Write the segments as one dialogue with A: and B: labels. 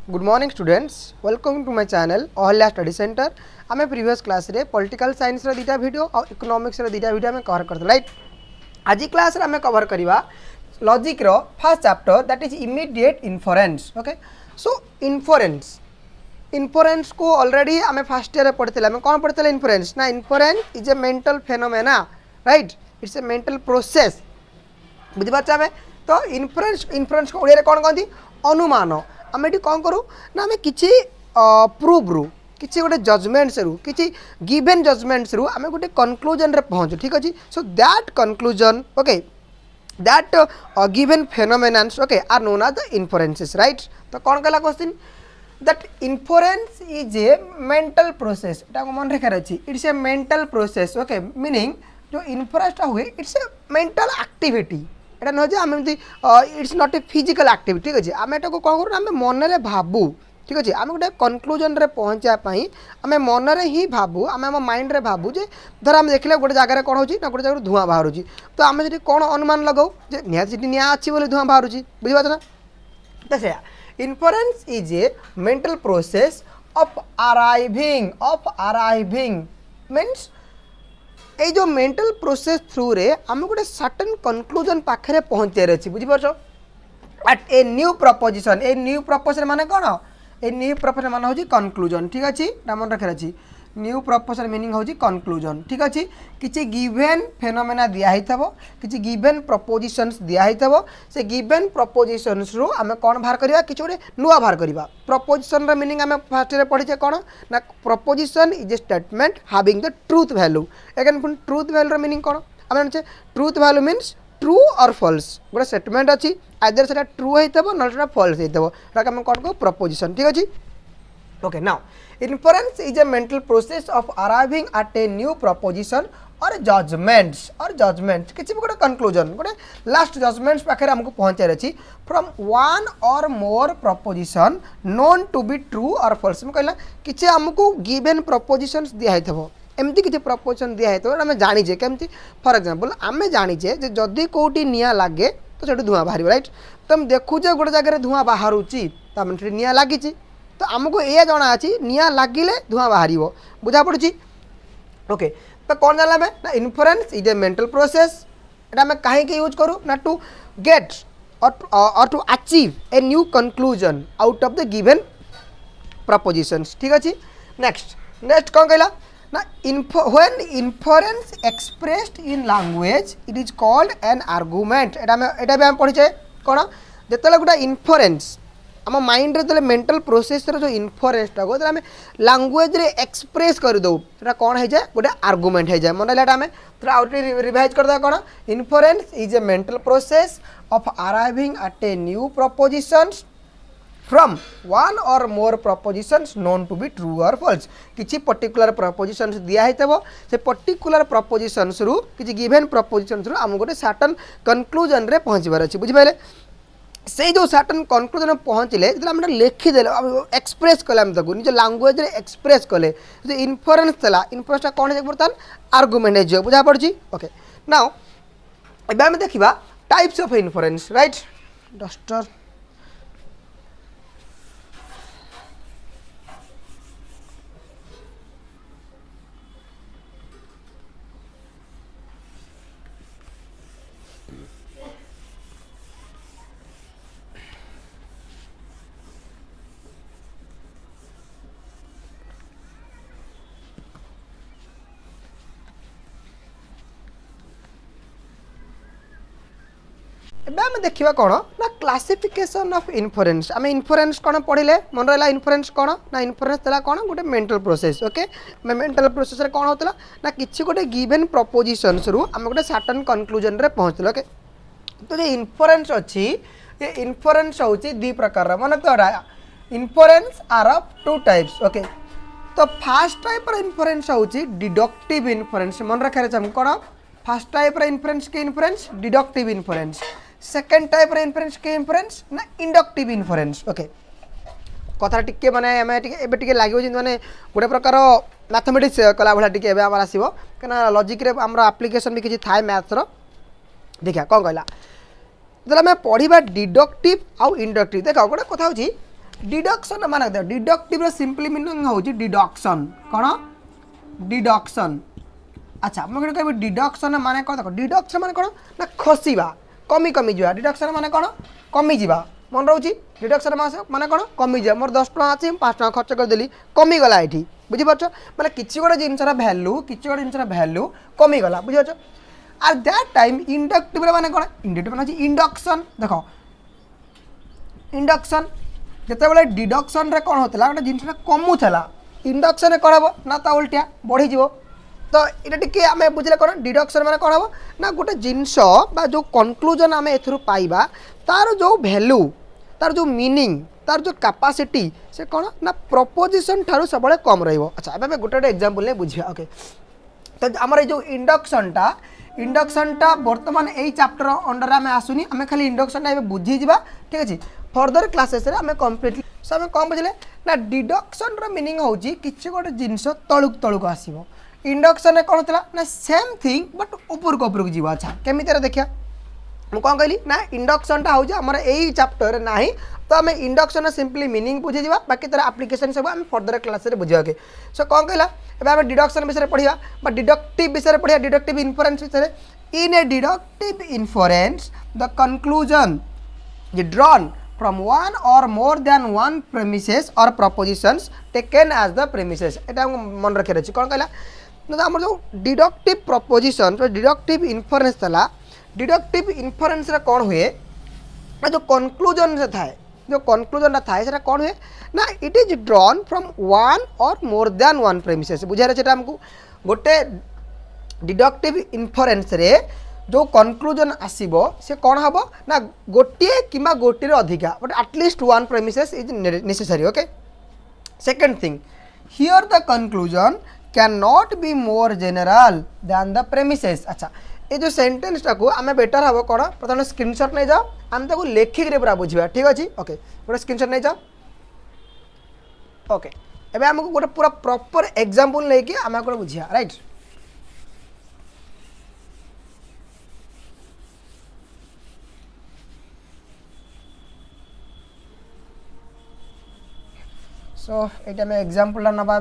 A: Good morning students, welcome to my channel Ahalya study centre. आम previous class रे political science रो दीटा video और इकोनॉमिक्स रो दीटा वीडियो आम कवर करते राइट। आज क्लास रे आम कवर करवा लॉजिक रो first chapter that is immediate inference. Okay, so inference को ऑलरेडी आम फर्स्ट ईयर पढ़ते आम कौन पढ़ते इन्फरेंस ना inference is a mental phenomena right, it's a mental process बुझीपार आम। तो इन्फरेंस को ओडिया कौन कहती अनुमान। आम ये कौन करूँ ना आम कि प्रूफ रु किसी गोटे जजमेंट्स रु किसी गिवन जजमेंट्स रु आम गोटे कनक्लूजन रे पहुँचू। ठीक अच्छे, so that conclusion okay that given phenomenons okay are known as the inferences right. तो कौन कहला question that inference is a mental process. एटा मन रखार अच्छी it's a mental process okay, meaning जो इन्फरेंसटा हुए इट्स ए मेंटल एक्टिविटी। एटा नुह जे आम it's not a physical activity. ठीक अच्छे, आम एटा को कौन करूँ आम मनरे भावु। ठीक अच्छे, आम गोटे कनक्लूजन रे पहुँचापी आम मनरे ही भावु आम माइंड रे भावु जे धर आम देखले गोटे जगह कौन हो ना गोटे जगह धूआं बाहर तो आम जी कौन अनुमान लगाऊ जे निहाती निआ अच्छी बोले धूआं बाहर बुझीपार ना। तो से inference is a mental process of arriving means ये जो मेंटल प्रोसेस थ्रू रे आम गोटे सर्टेन कनक्लूजन पाखे पहुँचार अच्छी बुझीपार at a new proposition. A new proposition माने कौन ए न्यू प्रपोजन मान हूँ कनक्लूजन। ठीक अच्छे, मन रखार अच्छी न्यू प्रपोजन मीनिंग हूँ कनक्लूजन। ठीक अच्छे, किसी गिवन फेनोमेना दिखाई किसी गिवन प्रपोजिशंस दिखाई से गिवन प्रपोजिशंस रु आम कौन बाहर करवा कि गोटे नुआ बाहर करवा। प्रपोजिशन र मीनिंग आम फास्ट पढ़ीचे कौन ना preposition is a statement having the truth value. Again पुणी ट्रूथ वैल्यू मीनिंग कौन आम जाने truth value means true or false गोटे स्टेटमेंट अच्छी आइदर से ट्रू होता ना फॉल्स होता आम कौन कह प्रपोजिशन। ठीक अच्छे, okay now inference is a mental process of arriving at a new preposition और जजमेंट्स किसी भी गोटे कनक्लूजन गोटे लास्ट जजमेंट्स पाखे आमको पहुँचार अच्छी from one or more proposition known to be true or false. कहला किसी आमको गिवन प्रपोजिशंस दिखाई एमती किसी प्रपोजिशन दिखाई आम जाचे केमती फॉर एग्जांपल आम जाचे जदि कौटी निआ लगे तो से धूआं बाहर राइट। तो हम देखुचे गोटे जगह धूआं बाहर तो निआ लगी तो आमको ये जना अच्छी निआ लगिले धूआं बाहर बुझा पड़ी। ओके, तो कौन जाना ना inference is a mental process. एटा आम कहीं यूज करूँ ना टू गेट और to achieve a new conclusion out of the given propositions. ठीक अच्छे, नेक्स्ट कौन कहला ना when inference expressed in language it is called an argument। एटा भी आम पढ़ीचे कौन जिते गोटे इन्फरेंस आम माइंड रे मेंटल प्रोसेस जो इन्फरेंसटा को आम लैंग्वेज रे एक्सप्रेस कर दो कौन हो जाए गोटे आर्गुमेंट हो जाए। मन लगे आम आउट रिवाइज करदे कौन inference is a mental process of arriving at a new propositions from one or more propositions known to be true or false. किसी पर्टिकुलर प्रपोजिशंस दिखाई से पर्टिकुलर प्रपोजिशंस रु किसी गिवन प्रपोजिशंस रु आम गोटे सर्टेन कनक्लूजन रे पहुँचबार अच्छे बुझिपारे। से जो सर्टेन कनक्लूजन पहुँचले जो आम लिखिदे एक्सप्रेस कले आम ताको निज लैंग्वेज रे एक्सप्रेस कले जो इन्फरेंस था इन्फरेंसटा कौन है बर्तमान आर्गुमेंट हो बुझा पड़ी। ओके नाउ एबे आम देखिबा types of inference right. Duster आम देखा कौन ना क्लासिफिकेशन ऑफ इन्फरेंस। आम इन्फरेंस कौन पढ़ले मन रहा इन्फरेंस कौन ना इन्फरेंस था कौन गोटे mental process. Okay, mental process रे कौन होता ना किसी गोटे गिवन प्रपोजिशंस रु आम गोटे सर्टेन कनक्लूजन रे पहुँचल। ओके, तो ये इन्फरेंस अच्छी ये इन्फरेंस हूँ दी प्रकार मन तो inference are of two types. Okay, तो फास्ट टाइप इन्फरेंस हूँ डिडक्टिव इन्फरेंस। मन रखा कौन फास्ट टाइप इन्फरेंस के inference deductive inference. Second type inference के इन्फरेंस ना इंडक्टिव इन्फरेंस। ओके, कथा टिके माने आम टे लगे माने गोटे प्रकार मैथमेटिक्स कला भाया टे आम आसो कहीं लॉजिक रे आम एप्लिकेशन भी किसी थाए मैथ्स देखा कौन कहला जो आम पढ़ा डिडक्टिव आउ इंडक्टिव। देख गोटे कथा हूँ डिडक्शन मान डिडक्टिव सिंपली मीनिंग हूँ डिडक्शन कौन डिडक्शन। अच्छा मुझे कह डिडक्शन माने कौन देख डिडक्शन माने कौन ना खसवा कमी कमी जा डिडक्शन माने कौन कमी जा मन रोचे डिडक्शन माने कौन कमी जा मोर 10 टଙ୍କା अच्छी 5 टଙ୍କା खर्च करदेली कमीगला ये बुझीपार मैंने किसी गोटे जिनसर भैल्यू किसी गोटे जिनसर भैल्यू कमीगला बुझीपार आर दैट टाइम इंडक्टिव माने कौन इंडक्टिव माने इंडक्शन देख इंडक्शन जिते डिडक्शन रे कौन होता गोटे जिनसा कमुला इंडक्शन कौन हम ना ता उल्टिया बढ़ीज तो ये टी आम बुझे कौन डिडक्शन माने कौन हम ना गोटे जिनस जो कनक्लूजन आम ए पाइबा तार जो भैल्यू तार जो मीनिंग तार जो कैपेसिटी से कौन ना प्रपोजिशन ठारू सब कम रही। अच्छा अब गोटे गोटे एग्जांपल नहीं बुझा ओके तो आमर जो इंडक्शनटा बर्तमान यही चैप्टर अंडर आम आसुनी आम खाली इंडक्शन बुझीजा ठीक अच्छे फर्दर क्लासेस आम कम्प्लीटली सो आम कौन बुझे ना डिडक्शन मीनिंग हूँ किसी गोटे जिनस तलुक तलुक आसो इंडक्शन कौन होता ना सेम थिंग बट उपरको जीव। अच्छा केमी देखिए मुझे कौन कहली ना इंडक्शनटा हूँ आमर यही चैप्टर ना तो आम इंडक्शन सिंपली मीनिंग बुझीजा बाकी तरह एप्लिकेशन सब आम फर्दर क्लास बुझा ओके सो कौन कहला एबे आम डिडक्शन विषय पढ़ा डिडक्टिव विषय पढ़ा डिडक्टिव इन्फरेन्स विषय in a deductive inference the conclusion drawn from one or more than one premises or propositions taken as the premises एटा मन रखे अच्छे कौन कहला ना आम जो डिडक्टिव प्रपोजिशन जो डिडक्टिव इन्फरेन्स था डिडक्टिव इन्फरेन्स कौन हुए ना जो कनक्लूजन से थाए जो कनक्लूजन थाए से कौन हुए ना it is drawn from one or more than one premises बुझार अच्छे आमको गोटे डिडक्टिव इन्फरेन्स रे जो कनक्लूजन आसीबो से कौन हम ना गोटे कि गोटे अधिका but at least one premises is necessary okay. Second thing here the conclusion can not be more general than the premises. अच्छा ये जो सेंटेंसटा को आम बेटर हम कौन प्रथम स्क्रीनशॉट नहीं जाओ आम ताको लेखिक पूरा बुझा ठीक अच्छे ओके गोटे स्क्रीनशॉट नहीं जाओ ओके एबे हमको गोटे पूरा प्रॉपर एग्जांपल लेके आम गोटे बुझिया राइट। सो ये मैं एग्जांपल नवा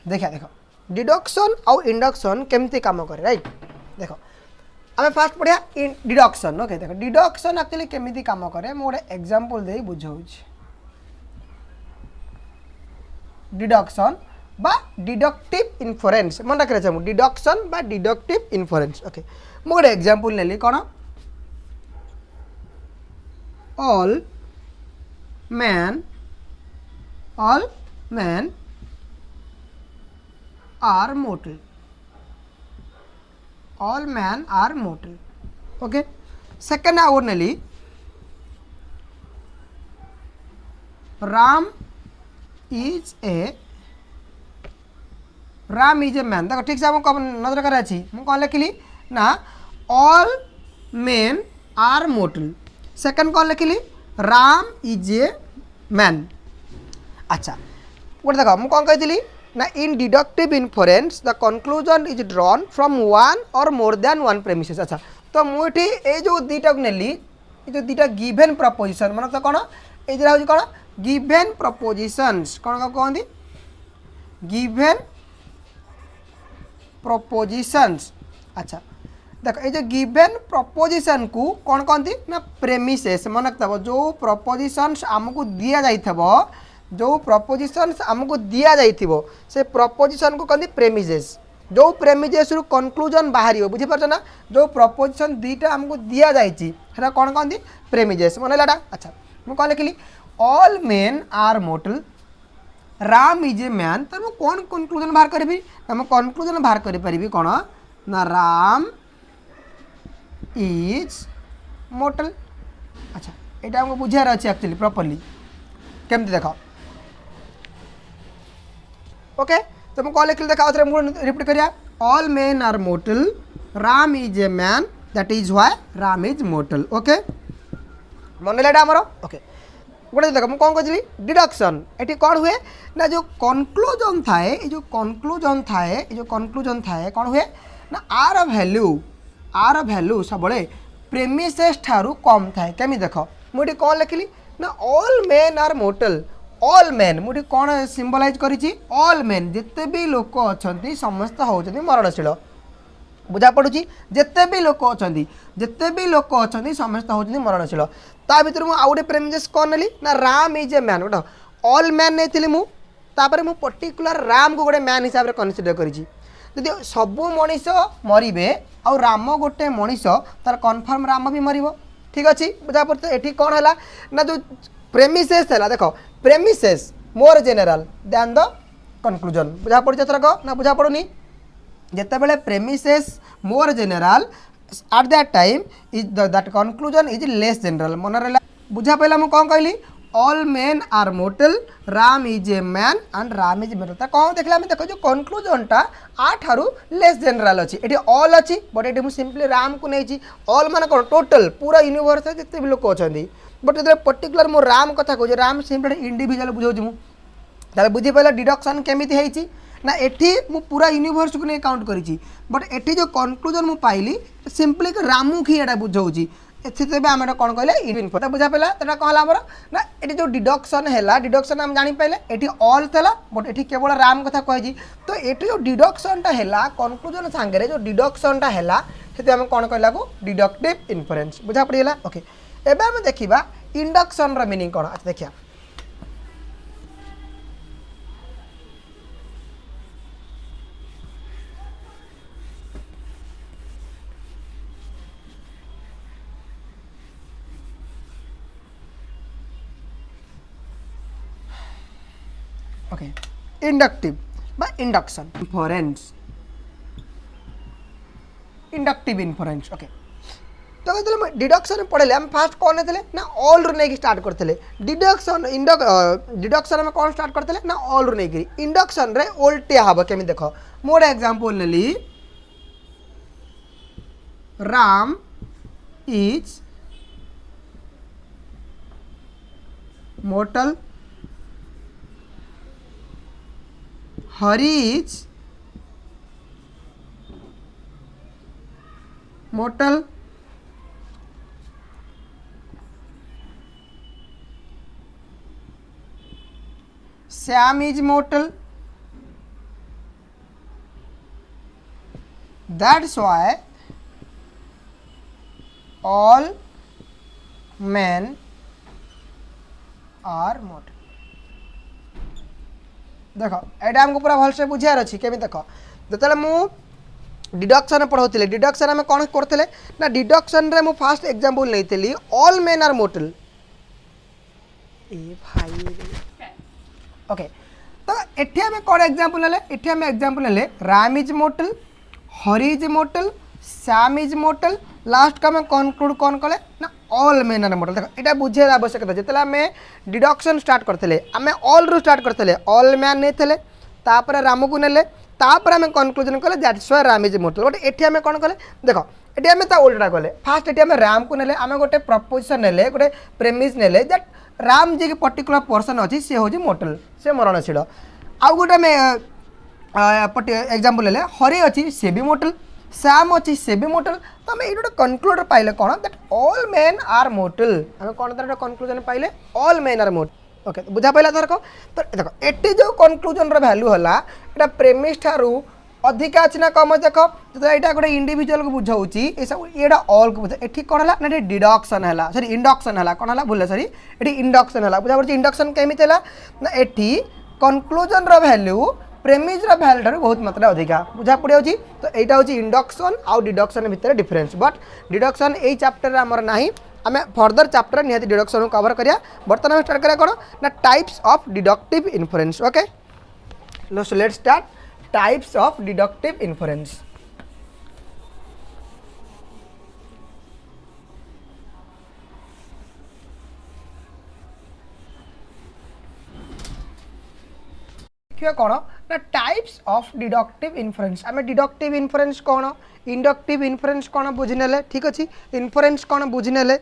A: देखा देख डिडक्शन आउ इंडक्शन केमती काम करे राइट देख आम फास्ट पढ़िया डिडक्शन ओके देख डिडक्शन एक्चुअली केमती काम करे मु गोटे एग्जांपल दे बुझाऊँ डिडक्शन बा डिडक्टिव इन्फरेन्स मन रखे चाहिए डिडक्शन बा डिडक्टिव इन्फरेन्स ओके मु गोटे एग्जांपल नेली कौन all man are mortal all men are mortal okay second hour nali ram is a man देखो ठीक से हमको नजर कर अच्छी मुझे कौन लिखिली ना all men are mortal second कौन लिखिली राम इज ए मैन। अच्छा गोटे देख मुझे कौन कही ना in deductive inference the conclusion is drawn from one or more than one premises. अच्छा तो मुझे ये जो दुईटा नेली ये जो दुईटा गिवेन प्रपोजिशन मन तो कौन ये हूँ कौन गिवेन प्रपोजिशंस कौन कहते गिवेन प्रपोजिशंस। अच्छा देख ये गिवेन प्रपोजिशन को कौन कहती ना प्रेमिसेस मन रखता जो प्रपोजिशंस आमको दि जाइथबो जो प्रपोजिशंस आमको दि जाइथिबो से प्रपोजिशन को कहते प्रेमिसेस जो प्रेमिसेस रु कनक्लूजन बाहर बुझीपार ना जो प्रपोजिशन दुईटा आमको दि जाइए कौन कहती प्रेमिसेस मन है। अच्छा मुझे कौन लिखिली all men are mortal Ram is a man तो मुझे कौन कनक्लूजन बाहर करी ना कनक्लूजन बाहर करी कौन ना राम इज मोर्टल। अच्छा ये हमको बुझार अच्छे एक्चुअली प्रॉपर्ली केमती देख ओके तो मुझे कौन लिखिली देखा रिपीट करिया all men are mortal Ram is a man that is why Ram is mortal okay मन लैटा आमर ओके गोटे देख मुझे कौन कहली डिडक्शन ये कौन हुए ना जो कनक्लूजन थाए जो कनक्लूजन थाए जो कनक्लूजन थाए कौन हुए ना आर भैल्यू सब प्रेमिसेस ठारू कम थाए केमी देख मुझे कौन लिखिली ना all men are mortal all men मुझे कौन सिंबलाइज करी ऑल मेन जिते भी लोक अच्छा समस्त होती मरणशील बुझा पड़ुची जिते भी लोक अच्छा समस्त होती मरणशील ता भर मुझे आउटे प्रेमिसेस कौन नेली ना राम इज ए मैन गोटे ऑल मैन नहीं मुझे मु पर्टिकुलर राम को गोटे मैन हिसाब से कनसीडर करी सबू मनीष मरबे आउ राम गोटे मनीष तार कन्फर्म राम भी मर ठीक अच्छे बुझा पड़ता ये कौन है ना जो प्रेमिसेस है देख premises more general than the conclusion बुझा पड़े थरक ना बुझा पड़ूनी जिते बड़े premises more general at that time is that conclusion is less general मन रहा बुझा पाला मुझे कौन कहली all men are mortal Ram is a man and Ram is mortal कौन देखला देखो जो कनक्लूजनटा आठारू लेस जेनेल अच्छी ये ऑल अच्छी बट ये मुझे सिंपली राम को नहीं ऑल मान कौन टोटल पूरा यूनिवर्स जिते भी लोक अच्छा बट जो पर्टिकुलर मो राम कथा कहूँ राम सिंपली इंडिविजुअल बुझाऊँ मुझे बुझीपाला डिडक्शन केमी है ना एठी मु पूरा यूनिवर्स को नहीं काउंट करी बट एठी जो कनक्लूजन मु पाइली सिंपली रामू की एटा बुझाऊँगी एथि आम कौन कहले इनपुट बुझा पाला तो कौन है ना ये जो डिडक्शन है डिडक्शन आम जापारे ये ऑल था बट ये केवल राम कथा कही तो ये जो डिडक्शनटा है कनक्लूजन सांगे जो डिडक्शनटा है आम कौन कहला को डिडक्टिव इन्फरेन्स बुझा पड़ेगा ओके एबे आम देखा इंडक्शन रो मीनिंग कौन अच्छा देखिए ओके इंडक्टिव बा इंडक्शन इन्फरेन्स इंडक्टिव इन्फरेन्स ओके तो जो डिडक्शन पढ़े आम फास्ट कौन थे ना ऑल रू नहीं स्टार्ट करते डिडक्शन डिडक्शन में कौन स्टार्ट करते ना ऑल रू नहीं इंडक्शन रे ओल्टिया हम केमी देख मोर एग्जांपल नेली Ram is mortal Hari is mortal Sam is mortal. That's why all men are mortal. देख ये आमको पूरा भलसे बुझार अच्छी केमी देख जो मु डिडक्शन पढ़ाऊली डिडक्शन आम कौन करते ना डिडक्शन रे मु फास्ट एग्जांपल नहीं ऑल मेन आर मोर्टल ए भाई ओके तो एठी आम कौन एग्जांपल ले एठी आम एग्जांपल ले Ram is mortal Hari is mortar Sam is mortar last का आम कनक्लूड कौन कले ना ऑल मेन आर मोर्टल देख ये बुझे आवश्यकता जिते आम डिडक्शन स्टार्ट करते आम ऑल रु स्टार्ट करते ऑल मैन नहीं थे तापर राम को नेले तापर आम कनक्लूजन कले that's why Ram is mortar but एठी आम कौन कले देख ये आम ता उल्टा कले फास्ट ये आम राम को नेले आम गोटे प्रपोजिशन नेले गोटे प्रेमिस नेले that Ram ji particular person अच्छी सी हूँ मोर्टल से मरणशील आउ गोटे एग्जांपल ले हरि अच्छी सी भी मोर्टल सैम अच्छी सी भी मोर्टल तो आम ये गोटे कनक्लूड पाइले कौन that all men are mortal आम कौन तरह कनक्लूजन पाइले all men are mortal okay बुझा पाइला थरक तो देख ये जो कनक्लूजन वैल्यू है यहाँ प्रेमिस ठारू अधिका अच्छी ना कम देख जो यहाँ गोटे इंडिविजुअल को बुझाऊँ ये सब ये ऑल को बुझा ये कौन है ना डिडक्शन है सॉरी इंडक्शन है कौन है भूल सॉरी ये इंडक्शन है बुझा पड़े इंडक्शन केमी ना ये कनक्लूजन वैल्यू प्रेमिस वैल्यू ठार बहुत मात्रा अधिका बुझा पड़ जाऊँगी तो यहाँ हूँ इंडक्शन आउ डिडक्शन भितर डिफरेन्स बट डिडक्शन यही चैप्टर आमर ना आम फर्दर चैप्टर निहाती डिडक्शन को कवर करिया बर्तमान स्टार्ट करिया कौन ना types of deductive inference okay so let's start types of deductive inference कौन ना टाइप्स ऑफ डिडक्टिव इन्फरेन्स आम डिडक्टिव इन्फरेन्स कौन इंडक्टिव इन्फरेन्स कौन बुझीने ठीक अच्छे इन्फरेन्स कौन बुझीने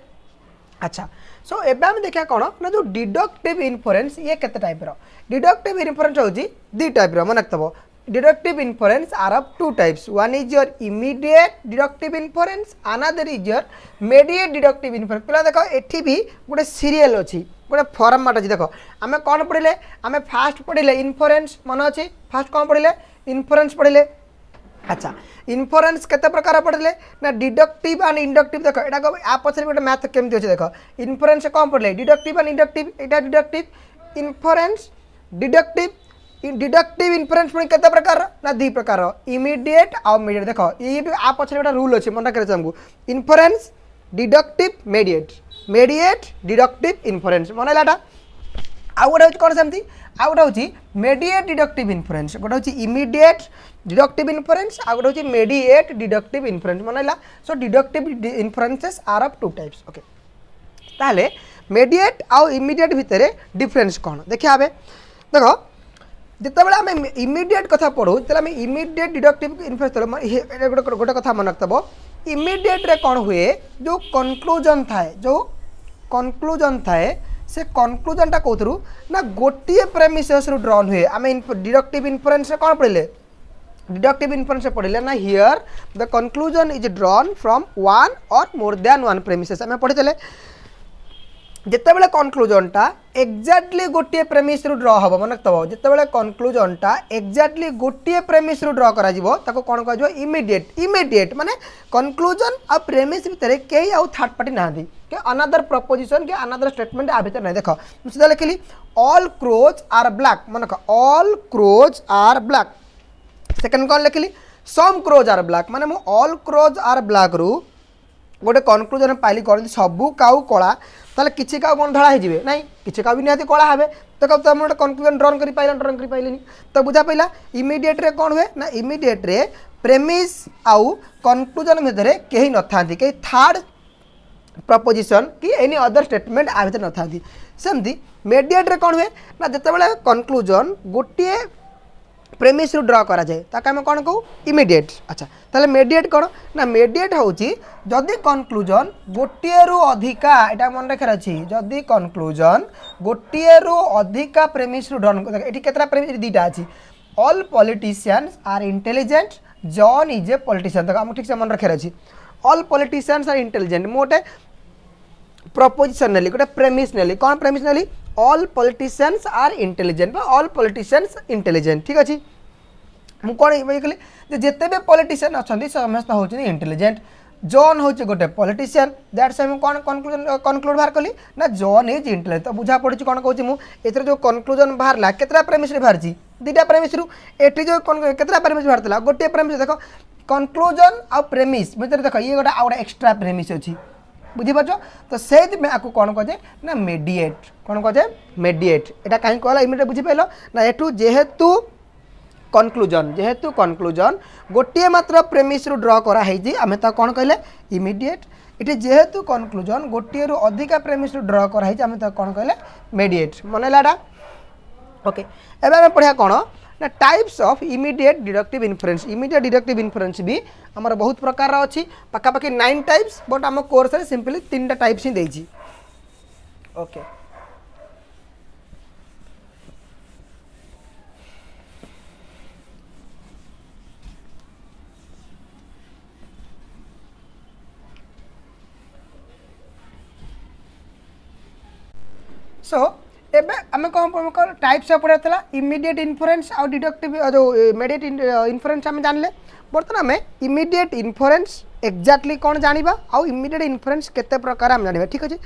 A: अच्छा सो एबे हम देखा कौन ना जो डिडक्टिव इन्फरेन्स ये केते टाइप रो डिडक्टिव इन्फरेन्स होची दी टाइप रो मन रखतबो deductive inference are of two types. One is your immediate deductive inference, another is your mediate deductive inference. पहला देखो एठी भी गोटे सीरियल अच्छी गोटे फॉर्मेट अच्छी देखो आम कौन पढ़ले आम फास्ट पढ़ले इन्फरेन्स मन अच्छी फास्ट कौन पढ़ले इन्फरेन्स पढ़ले अच्छा इन्फरेन्स केते प्रकार पढ़ले ना डिडक्टिव एंड इंडक्टिव देखो एटा को आ पछरे गोटे मैथ केमती अछि देखो इन्फरेन्स कौन पढ़ले deductive and inductive Etah deductive इन्फरेन्स deductive deductive इन्फरेन्स पुणी केते प्रकार ना दी प्रकार इमीडिएट आ मीडिएट देखो ये भी आ पछरे गोटे रूल अछि मन रखे हमको इन्फरेन्स deductive mediate mediate deductive inference मन लाटा आ गोटे होछि कोन सेमती आ गोटे होछि मीडिएट डिडक्टिव इन्फरेन्स गोटे होछि इमीडिएट डिडक्टिव इन्फरेन्स आ गोटे होछि मीडिएट डिडक्टिव इन्फरेन्स मन ला so deductive inferences are of two types okay ताले मीडिएट आ इमीडिएट भितरे डिफरेंस कोन देखिया आबे देखो जितेबाला आम इमिडिएट कथा पढ़ू जो आम इमिडिएट डिडक्टिव इन्फरेन्स गोटे कथा मन रखब इमिडिएट रे कौन हुए जो कनक्लूजन थाए से कनक्लूजन टा कौथरू ना गोटे प्रेमिसेस रु ड्रॉन हुए आम डिडक्टिव इन्फरेन्स कौन पढ़ले डिडक्टिव इन्फरेन्स पढ़ले ना here the conclusion is drawn from one or more than one premises आम पढ़ी जितेबाला कनक्लूजनटा एक्जाक्टली गोटे प्रेमिस रु ड्र हम मन रखब जितेबाला कनक्लूजनटा एक्जाक्टली गोटे प्रेमिस रु ड्र करा जिवो ताको कोन कहजो इमीडिएट माने कनक्लूजन आ प्रेमिस भितर केही आउ थर्ड पार्टी नाहंदी के अनदर प्रपोजिशन के अनदर स्टेटमेंट आ भितर नै देखो मु सीधा लिखली ऑल क्रोज आर ब्लैक मन क all crows are black second कोन लिखली सम क्रोज आर ब्लैक माने मु ऑल क्रोज आर ब्लैक रु गोटे कनक्लूजन पाइली कर सबू काउ कला ताले किछि काउ कोन धळा हेजिबे नाही किछि काउ भी निहाती कला हेबे तो कब तुम गोटे कनक्लूजन ड्रॉन करि पाइलेनी तो बुझा पाइला इमीडिएट रे कोन हुए ना इमीडिएट रे प्रेमिस आउ कनक्लूजन भितर केही न थांती केही थर्ड प्रपोजिशन कि एनी अदर स्टेटमेंट आ भितर न थांती सेमती मीडिएट रे कोन हुए ना जतेबेले कनक्लूजन गोटे प्रेमिस रु ड्र करा जाए ताके हम कौन कहू इमीडिएट अच्छा ताले मीडिएट कौन ना मीडिएट होची जदि कनक्लूजन गोटे रु अधिका एटा मन रखर अछि जदि कनक्लूजन गोटे रु अधिका प्रेमिस रु ड्रॉन एटी केतरा प्रेमिस दीटा अछि all politicians are intelligent John is a politician तक हम ठीक से मन रखर अछि ऑल पॉलिटिशियंस आर इंटेलिजेंट मोटे प्रपोजिशन नेली गोटे प्रेमिस नेली कौन प्रेमिस नेली all politicians are intelligent all politicians intelligent ठीक अच्छे मुझे कहली जिते भी पॉलिटिशियन अच्छा समस्त हूँ इंटेलिजेंट जॉन हूँ गोटे पॉलिटिशियन दैट्स हम कौन कनक्लूड बाहर कली ना जॉन इज इंटेलिजेंट तो बुझा पड़ी कौन कहूँ मुझे जो कनक्लूजन बाहर केतरा प्रेमिस बाहरी दुटा प्रेमिस एटी जो केतरा प्रेमिस बाहर गोटे प्रेमिस देख कनक्लूजन आ प्रेमिस भितर देख ये गोटे आउ एक्स्ट्रा प्रेमिस अच्छी बुझीपार तो से आपको कौन कहे ना मीडिएट कौन कहे मीडिएट यहाँ कहीं कहला इमिडिएट बुझीपाल ना एठू जेहेतु कनक्लूजन गोटे मात्र प्रेमिस रु ड्र कराई आम तो कौन कहले इमिडिएट ये जेहेतु कनक्लूजन गोटे रु अधिका प्रेमिस रु ड्र कराई आम तो कौन कहले मीडिएट मन लाटा ओके एबे आम पढ़िया कौन ना types of immediate deductive inference immediate deductive inference भी आमर बहुत प्रकार अच्छी पाखापाखि 9 टाइप्स बट आम कोर्स रे सिंपली 3टा टाइप्स ही देछि ओके सो एबे आम कौन टाइप्स ऑफ पढ़ा इमीडिएट इन्फरेन्स आउ डिडक्टिव जो मीडिएट इन्फरेन्स आम जानले बर्तमान आम इमीडिएट इन्फरेन्स एक्जाक्टली कौन जानिबा आउ इमीडिएट इन्फरेन्स केते प्रकार आम जानिबा ठीक अछि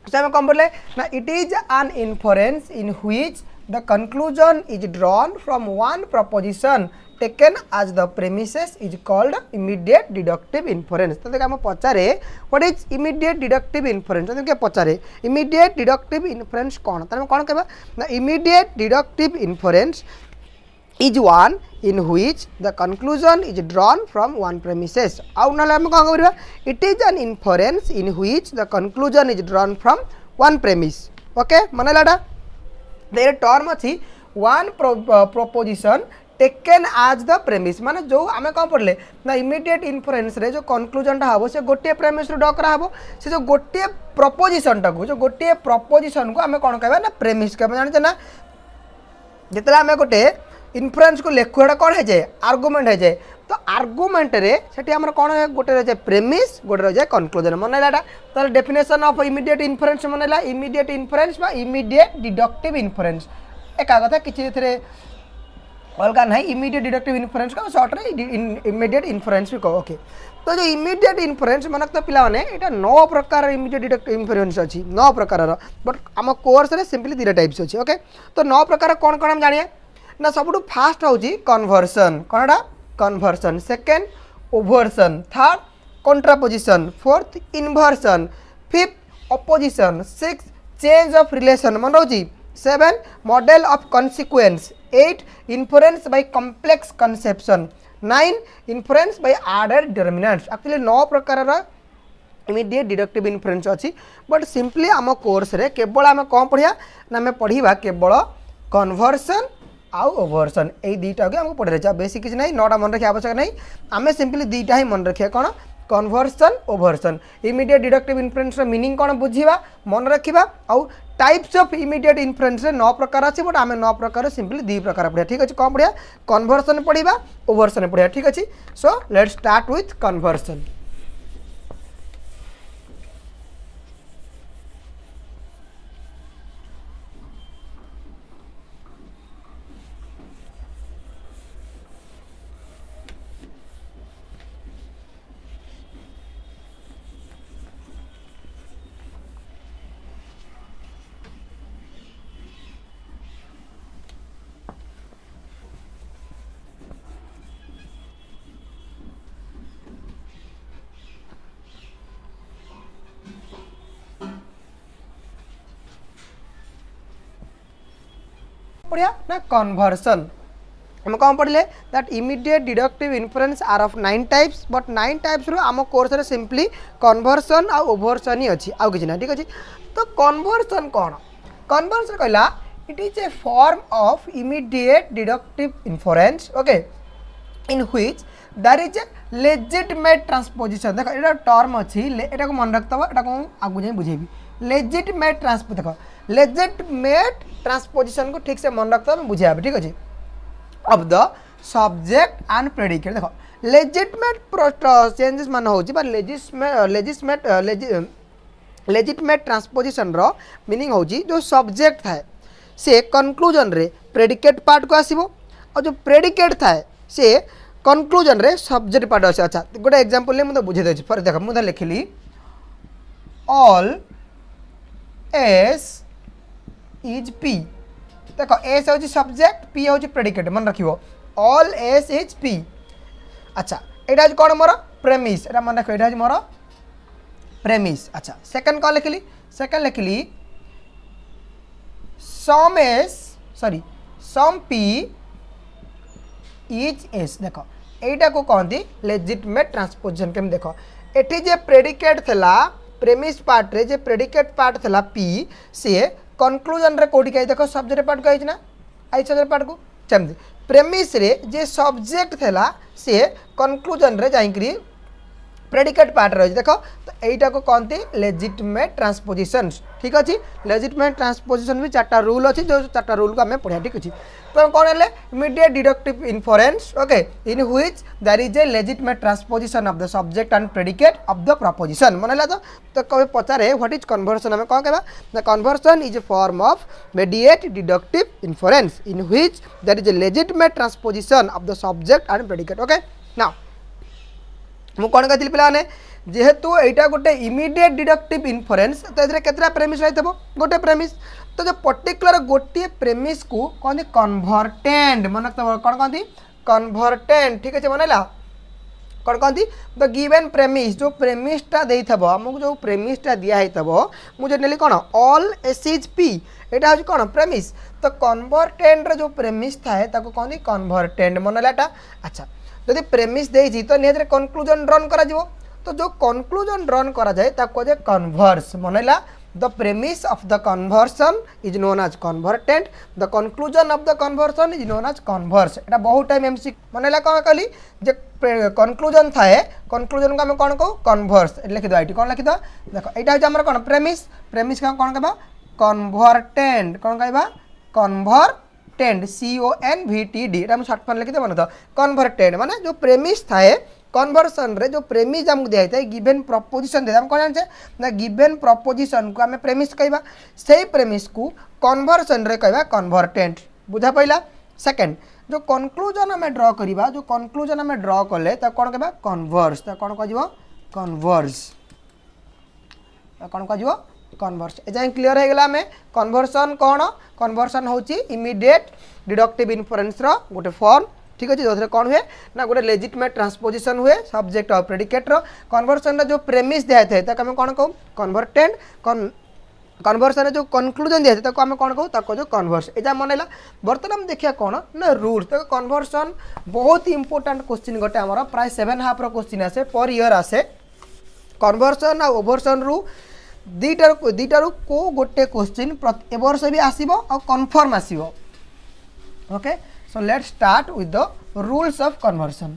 A: सो आम कौन बोले ना it is an inference in which the conclusion is drawn from one proposition taken as the premises is called immediate deductive inference तो देखो हम पचारे what is immediate deductive inference तो पचारे immediate deductive inference कौन तो कौन कहबा ना immediate deductive inference is one in which the conclusion is drawn from one premises आउ ना हम कौन करबा it is an inference in which the conclusion is drawn from one premise okay मन लाडा देयर टर्म अछि one proposition टेकन आज the premise माने जो आम कौन पढ़ले ना इमिडिएट इन्फरेन्स रे जो कनक्लूजन हम से गोटे प्रेमिस ड्र कराब से जो गोटे प्रपोजिशन टाक जो गोटे प्रपोजिशन को आम कौन कह ना प्रेमिस कह जानते ना जिते आम गोटे इन्फ्लुएंस को लेखुटा कौन हो जाए आर्गुमेंट हो जाए तो आर्गुमेंट रे सेठी हमर कौन गोटे रही प्रेमिस गोटे रही कनक्लूजन मनला तो डेफिनेशन ऑफ इमिडिएट इन्फ्लुएंस मनला इमिडिएट इन्फ्लुएंस बा इमिडिएट डिडक्टिव इन्फ्लुएंस एका कथा किसी अलग ना इमिडिएट डिडक्टिव इन्फ्लुएंस को सर्ट इमिडिएट इन्फ्लुएंस भी कह ओके तो जो इमिडिएट इन्फ्लुएंस मन तो पिला माने एटा 9 प्रकार इमिडिएट डिडक्टिव इन्फ्लुएंस अच्छी 9 प्रकार बट आम कोर्स रे सिंपली 2 टाइप्स अच्छी ओके तो 9 प्रकार कौन कौन हम जानिए ना सब फास्ट हूँ कन्वर्सन कौनटा conversion second obversion third contraposition fourth inversion fifth opposition six change of relation मन रोची 7 modal of consequence 8 inference by complex conception 9 inference by added determinants actually 9 प्रकार इमिडिएट डिडक्टिव इन्फ्लुएंस अच्छी बट सिंपली आम course रे केवल आम कौन पढ़िया ना आम पढ़ा केवल कन्वर्सन आउ ओभर्सन यही दुईटा को आमको पढ़े रही बेसिक किसी ना 9टा मन रखा आवश्यक नहीं आम सिंपली 2टा ही मन रखिए कौन conversion obversion immediate deductive inference meaning कौन बुझा मन रखा आउ टाइप्स ऑफ इमिडिएट इन्फ्लुएंस 9 प्रकार अच्छे बट आम 9 प्रकार सिंपली 2 प्रकार पढ़िया ठीक अच्छे कौन पढ़िया कन्वर्सन पढ़ा ओभर्सन पढ़िया ठीक अच्छे so let's start with conversion पढ़िया ना कन्वर्सन हम कौन पढ़ले that immediate deductive inference are of 9 types but 9 types रो आम कोर्स रे सिंपली कन्वर्सन आ ओभर्सन ही अच्छी आउ किसी ना ठीक अच्छे तो कन्वर्सन कौन कन्वर्सन कहला it is a form of immediate deductive influence okay in which there is a legitimate transposition देखो एटा टर्म अच्छी एटा को मन रखतबो एटा को आगु जाई बुझेबी लेजिटिमेट ट्रांसपो देखो लेजिटिमेट ट्रांसपोजिशन को ठीक से मन रखता है बुझे ठीक अच्छे of the subject and predicate देखो लेजिटिमेट चेंजेस मान हो लेजिटिमेट ट्रांसपोजिशन रो मीनिंग हो जो सब्जेक्ट थाए से कनक्लूजन रे प्रेडिकेट पार्ट को आसीबो और जो प्रेडिकेट थाए से कनक्लूजन रे सब्जेक्ट पार्ट आसे अच्छा गोटे एग्जांपल ले मुझे बुझे देछि फर देखो मुझे लिखली ऑल एस इज पी देखो एस हूँ सब्जेक्ट पी हूँ प्रेडिकेट मन रखियो ऑल एस इज पी अच्छा यहाँ हूँ कौन मोर प्रेमिस एटा मन रख यहाँ मोर प्रेमिस अच्छा सेकंड कौन लिखली सेकंड लिखली some S sorry some P is S देखो यहीटा को कहती लेजिटिमेट ट्रांसपोजिशन केम देखो एटी जे प्रेडिकेट थला प्रेमिस पार्ट रे जे प्रेडिकेट पार्ट थला पी सी कनक्लूजन रे कोठी कही देखो सब्जेक्ट पार्ट कही ना आई सब्जेक्ट पार्ट को चमदी प्रेमिस रे जे सब्जेक्ट थला सी कनक्लूजन रे जाइकरी प्रेडिकेट पार्ट रही देखो तो यहीटा को कहते लेजिटिमेट ट्रांसपोजिशन ठीक अच्छे लेजिटिमेट ट्रांसपोजिशन भी 4टा रूल अच्छी जो 4टा रूल को आम पढ़ा ठीक अच्छे तो कौन है immediate deductive influence okay in which there is a legitimate transposition of the subject and predicate of the proposition मन है तो कभी पचारे व्हाट इज कन्वर्सन आम कौन कहवा the conversion is a form of immediate deductive influence in which there is a legitimate transposition of the subject and predicate okay now मु कौन कहती पे जेहेतु यहाँ गोटे इमिडिएट डिडक्टिव इन्फ्लुएंस तो ये केतटा प्रेमिस रही गोटे प्रेमिस तो जो पर्टिकुलर गोटे प्रेमिस को कहते कन्वर्टेंड मन कौन कहती कन्वर्टेंड ठीक अच्छे मन है कौन कहती द गिवन प्रेमिस जो प्रेमिसटा आमको जो प्रेमिसटा दिखाई मुझे नेली कौन ऑल एस इज पी यहाँ हूँ कौन प्रेमिस तो कन्वर्टेंड जो प्रेमिस थाए कहते कन्वर्टेंड मन है अच्छा जदि प्रेमिस देइछि तो निहत कनक्लूजन ड्रन करा जिवो तो जो कनक्लूजन ड्रन करा जाए ताको जे कन्वर्स मनैला the premise of the conversion is known as convertend, the conclusion of the conversion is known as converse. एटा बहुत टाइम एमसी मनला कौन कहली जे कंक्लूजन थाए, कंक्लूजन को आम कौन कहू कन्वर्स लिखिद ये कौन लिखिद देख यहाँ हूँ आम कौन प्रेमिस, प्रेमिस का कौन कहबा कन्वर्टेंट, कौन कहबा कन्वर्टेंट CONVTD एटा हम शॉर्ट फॉर्म लिखिद मन कन्वर्टेंट माने जो प्रेमिस थाए कन्वर्सन रे जो प्रेमिस आमको दिया है गिवन प्रपोजिशन दिया कौन जाने ना गिवन प्रपोजिशन को आम प्रेमिस कहवा से प्रेमिस को कन्वर्सन रे कहवा कन्वर्टेंट बुझा पड़ा। सेकंड जो कंक्लूजन आम ड्र करवा जो कंक्लूजन आम ड्र कले कौन कहवा कन्वर्स कौन कह कन्वर्स कौन कह कन्वर्स ए जाए क्लीयर हो गला आम कन्वर्सन कौन कन्वर्सन हूँ इमीडिएट डिडक्टिव इन्फरेन्स रो गोटे फॉर्म ठीक अच्छे जो कौन हुए ना गोटे लेजिटमेट ट्रांसपोजिशन हुए सब्जेक्ट और प्रेडिकेट कन्वर्सन जो प्रेमिस दिया है आम कौन कहू कन्वर्टेंट कन्वर्सन जो कंक्लूजन दिया है आम कौन कहू जो कन्वर्स एजा मन है बर्तमान देखिए कौन ना रूल तो कन्वर्सन बहुत इंपोर्टेंट क्वेश्चन गोटे आमर प्राय 7.5 क्वेश्चन आसे पर ईयर आसे कन्वर्सन आ ओभरसन रु दीटारू को गोटे क्वेश्चन ए वर्ष भी आसीबो और कन्फर्म आसीबो। Okay so let's start with the rules of conversion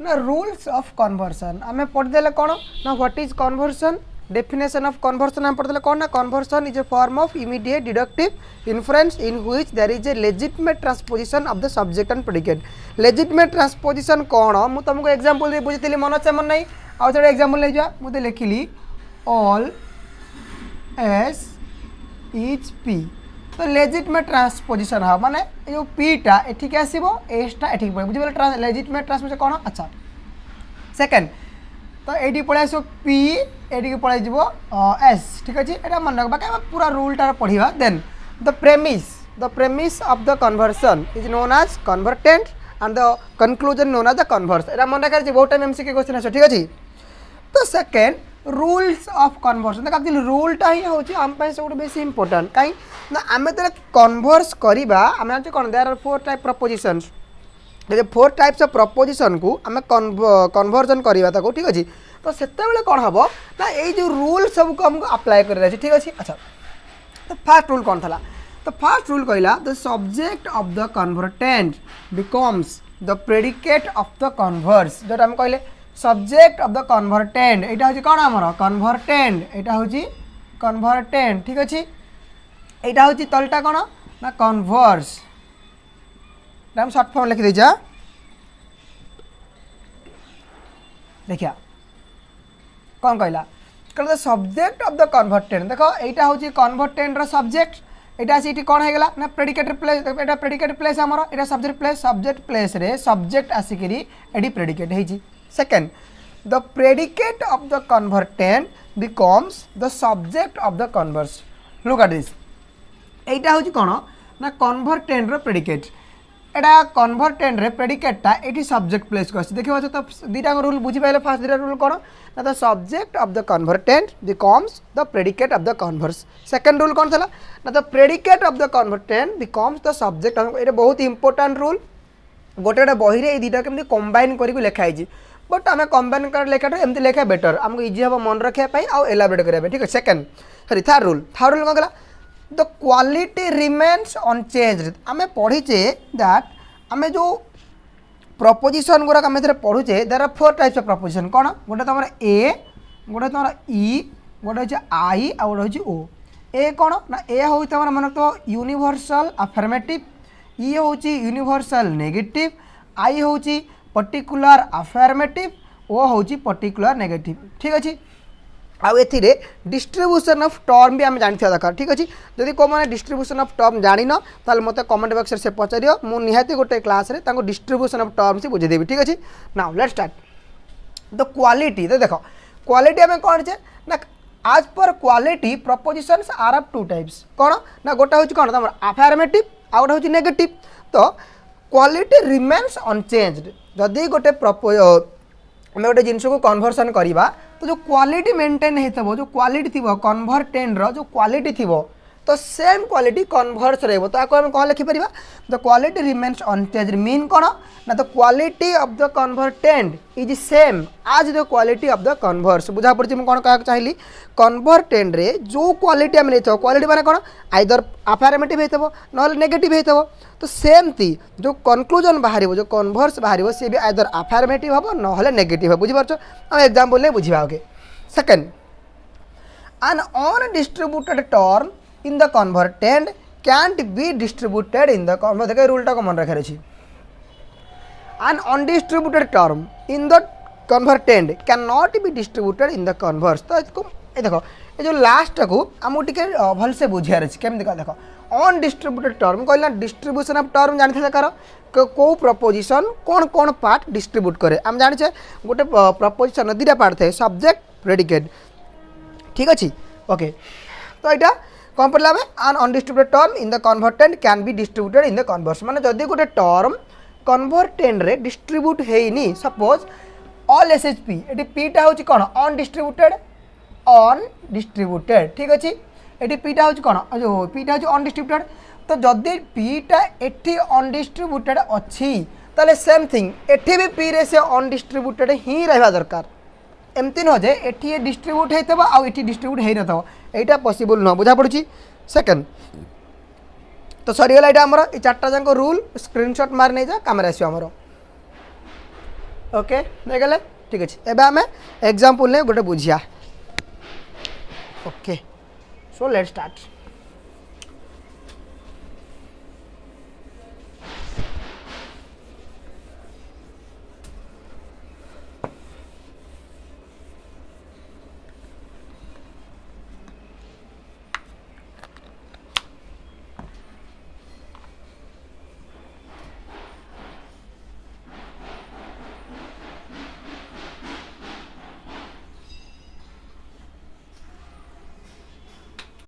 A: ना rules of conversion आमे पढ़ देले कौन ना what is conversion definition of conversion आमे पढ़ देले कौन ना conversion is a form of immediate deductive inference in which there is a legitimate transposition of the subject and predicate legitimate transposition कौन मु तुमको एग्जांपल दे बुझितली मन अच्छे मन नहीं आउ थोड़ा एग्जांपल ले जा मुझे लिखिली all s is p तो लेजिटमेट ट्रांसपोजिशन हाँ माने जो पीटा एठिक आसो एसटा एठिक पड़े बुझे लेजिटमेट ट्रांसपोजिशन कौन अच्छा। सेकेंड तो ये पलि आस पी एटी पलि एस ठीक अच्छे यहाँ मन रखा पूरा रूलटा पढ़ा then the premise of the conversion is known as convertend and the conclusion known as the converse एटा मन रखा बहुत टाइम एमसीक्यू क्वेश्चन आस ठीक अच्छे। तो सेकेंड रूल्स ऑफ कन्वर्सन देख एक्चुअली रूलटा ही हूँ आम सब बेस इंपोर्टेंट कहीं ना आम जो कन्वर्स करवा आम जानते कौन there are 4 type propositions 4 types of proposition को आम कन्वर्जन करवा ठीक अच्छे। तो से कौन हम ना ये जो रूल सब को हमको अप्लाई कर ठीक अच्छे। अच्छा तो फास्ट रूल कौन था तो फास्ट रूल कहला the subject of the convertend becomes the predicate of the converse जो आम कहले सब्जेक्ट ऑफ द कन्वर्टेंट यहाँ हूँ कौन आमर कन्वर्टेंट यहाँ हूँ कन्वर्टेंट ठीक अच्छे। यहाँ हूँ तलटा कौन ना कन्वर्स हम सर्ट फॉर्म लिखी दीजा देखिया कौन कहला कहला द सब्जेक्ट ऑफ द कन्वर्टेंट देख यहाँ हूँ कन्वर्टेंट सब्जेक्ट यहाँ आसी कौन होगा ना प्रेडिकेट प्लेस यहाँ प्रेडिकेट प्लेस आमर यहाँ सब्जेक्ट प्लेस रे सब्जेक्ट आसिक ये प्रेडिकेट है। Second the predicate of the convertend becomes the subject of the converse look at this यहाँ हूँ कौन ना कन्वर्टेंट प्रेडिकेट एटा कन्वर्टेंट प्रेडिकेटा ये सब्जेक्ट प्लेस को देखिए तो दुटा रूल बुझी पाइले फास्ट दुटा रूल कौन ना the subject of the convertend becomes the predicate of the converse. Second rule कौन था ना the predicate of the convertend becomes the subject ये बहुत इंपोर्टेंट रूल गोटे गोटे बही रे दुटा केमती कंबाइन करके लिखाई बट आम कंबाइन कर लेखाटा एमती लेखा बेटर आमको इजी हम मन रखापी आउ एलाबोरेट करने ठीक है। सेकेंड सॉरी थर्ड रूल कौन कहला द क्वालिटी रिमेन्स अनचेंज्ड आम पढ़ीचे दैट आम जो प्रपोजिशन गुड़ाक आम पढ़ुचे there are 4 types of proposition कौन गोटे तुम ए गोटे तुम ई गोटे हूँ आई आ गोटे हूँ ओ ए कौन ना ए हूँ तुम मन तो यूनिवर्सल अफर्मेटिव ई हूँ यूनिवर्सल नेगेटिव आई हूँ पर्टिकुलर अफर्मेटिव ओ हूँ पर्टिकुलर नेगेटिव ठीक अच्छे। आउ एथिरे डिस्ट्रीब्यूशन ऑफ टर्म भी आम जानी दरकार ठीक अच्छे। जदि को मैंने डिस्ट्रीब्यूशन ऑफ टर्म जान ताल मत कमेंट बॉक्स से पचार मु निहाती गोटे क्लास रे तांको डिस्ट्रीब्यूशन ऑफ टर्म से बुझेदेवी ठीक अच्छे। Now let's start the quality तो देख क्वालिटी आम कौन छे ना आज पर quality propositions are of 2 types कौन ना गोटे हूँ कौन तुम अफर्मेटिव आ गोटे हूँ नेगेटिव। तो क्वालिटी रिमेन्स अनचेंज्ड जदि गोटे आम गोटे जिनस को कन्वर्सन करवा तो जो क्वालिटी मेंटेन होता जो क्वालिटी थी कन्वर्टेंट जो क्वालिटी थी तो सेम क्वालिटी कन्वर्स रहबो तो आको हम कौन लिखि परिबा the quality remains unchanged mean कोन ना the quality of the convertend is same as the quality of the converse बुझा पड़छि हम कोन कहक चाहली कन्वर्टेंड रे जो क्वालिटी हम लेथो क्वालिटी माने कोन आइदर अफर्मेटिव हेतबो नहले नेगेटिव हेतबो तो सेम थी जो कंक्लूजन बाहर जो कन्वर्स बाहर सी भी आइदर अफर्मेटिव हम नहले नेगेटिव बुझी पारछ हम एग्जांपल ले बुझिबा okay second an undistributed term in the converted can't be distributed in the converted देखो रूल टा को मन रखे अछि an undistributed term in the converted cannot be distributed in the converse तो इसको ए देखो ए जो लास्ट को हमु टिके भल से बुझियार अछि केम देखो अनडिस्ट्रीब्यूटेड टर्म कहला डिस्ट्रीब्यूशन ऑफ टर्म जानि थे कर को प्रपोजिशन कौन कौन पार्ट डिस्ट्रीब्यूट करे हम जानि छे गोटे प्रपोजिशन दीटा पार्ट थे सब्जेक्ट प्रेडिकेट ठीक अच्छे ओके तो यहाँ कौन पढ़ला an undistributed term in the convertend can be distributed in the converse माने जदि गोटे टर्म कन्वर्टेंट रे डिस्ट्रीब्यूट हेनी सपोज ऑल एसएचपी एटी पीटा होची कोन अनडिस्ट्रीब्यूटेड ठीक अच्छे एटी पीटा होची कोन जो पीटा होची अनडिस्ट्रीब्यूटेड तो जदि पीटा एटी अनडिस्ट्रीब्यूटेड अच्छी ताले सेम थिंग एटी भी पी रे से अनडिस्ट्रीब्यूटेड ही रहबा दरकार एमती न जे एटी डिस्ट्रीब्यूट होता आउ एटी डिस्ट्रीब्यूट हो न यहाँ पॉसिबल न बुझा पड़ी सेकेंड तो सरीगला यहाँ आमर ये चार्टा जाक रूल स्क्रीनशॉट मार नहीं जा कम आसमर ओके नहीं गले ठीक अच्छे एवं आम एग्जांपल ने गोटे बुझिया okay so let's start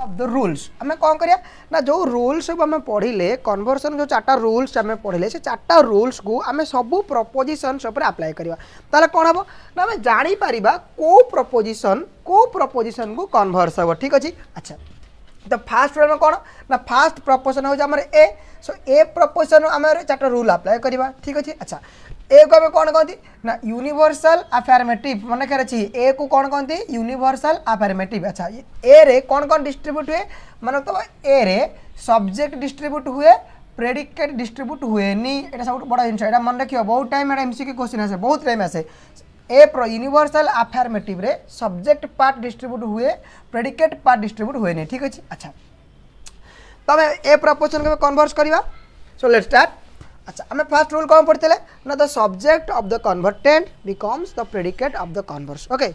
A: of the rules आम कौन करिया ना जो रूल्स सब आम पढ़िले कन्वर्सन जो चार्टा रूल्स आम पढ़िले से चार्टा रूल्स को आम सब प्रपोजिशन्स उपर अप्लाई करवा ताले कौन हम ना आम जानी पारिबा को प्रपोजिशन को कन्वर्स हम ठीक अच्छे अच्छा तो फास्ट रूल कौन ना फास्ट प्रपोजिशन हो ए सो ए प्रपोजिशन आम चार्टा रूल अप्लाई करवा ठीक अच्छे अच्छा ए को आम कौन कहती ना यूनिवर्सल अफर्मेटिव मन रखार अच्छी ए को कौन कहती यूनिवर्सल अफर्मेटिव अच्छा ए रे कौन कौन डिस्ट्रीब्यूट हुए मान तो ए रे सब्जेक्ट डिस्ट्रीब्यूट हुए प्रेडिकेट डिस्ट्रीब्यूट हुए नी एटा सब बड़ा जिन एटा मन रखियो बहुत टाइम एटा एमसीक्यू क्वेश्चन आसे बहुत टाइम आसे ए यूनिवर्सल अफर्मेटिव रे सब्जेक्ट पार्ट डिस्ट्रीब्यूट हुए प्रेडिकेट पार्ट डिस्ट्रीब्यूट हुए नहीं ठीक अच्छे अच्छा तो आम ए प्रपोजिशन के कन्वर्स करवा सो लेट्स स्टार्ट अच्छा आम फास्ट रूल कौन पढ़ते ना the subject of the convertend becomes the predicate of the converse okay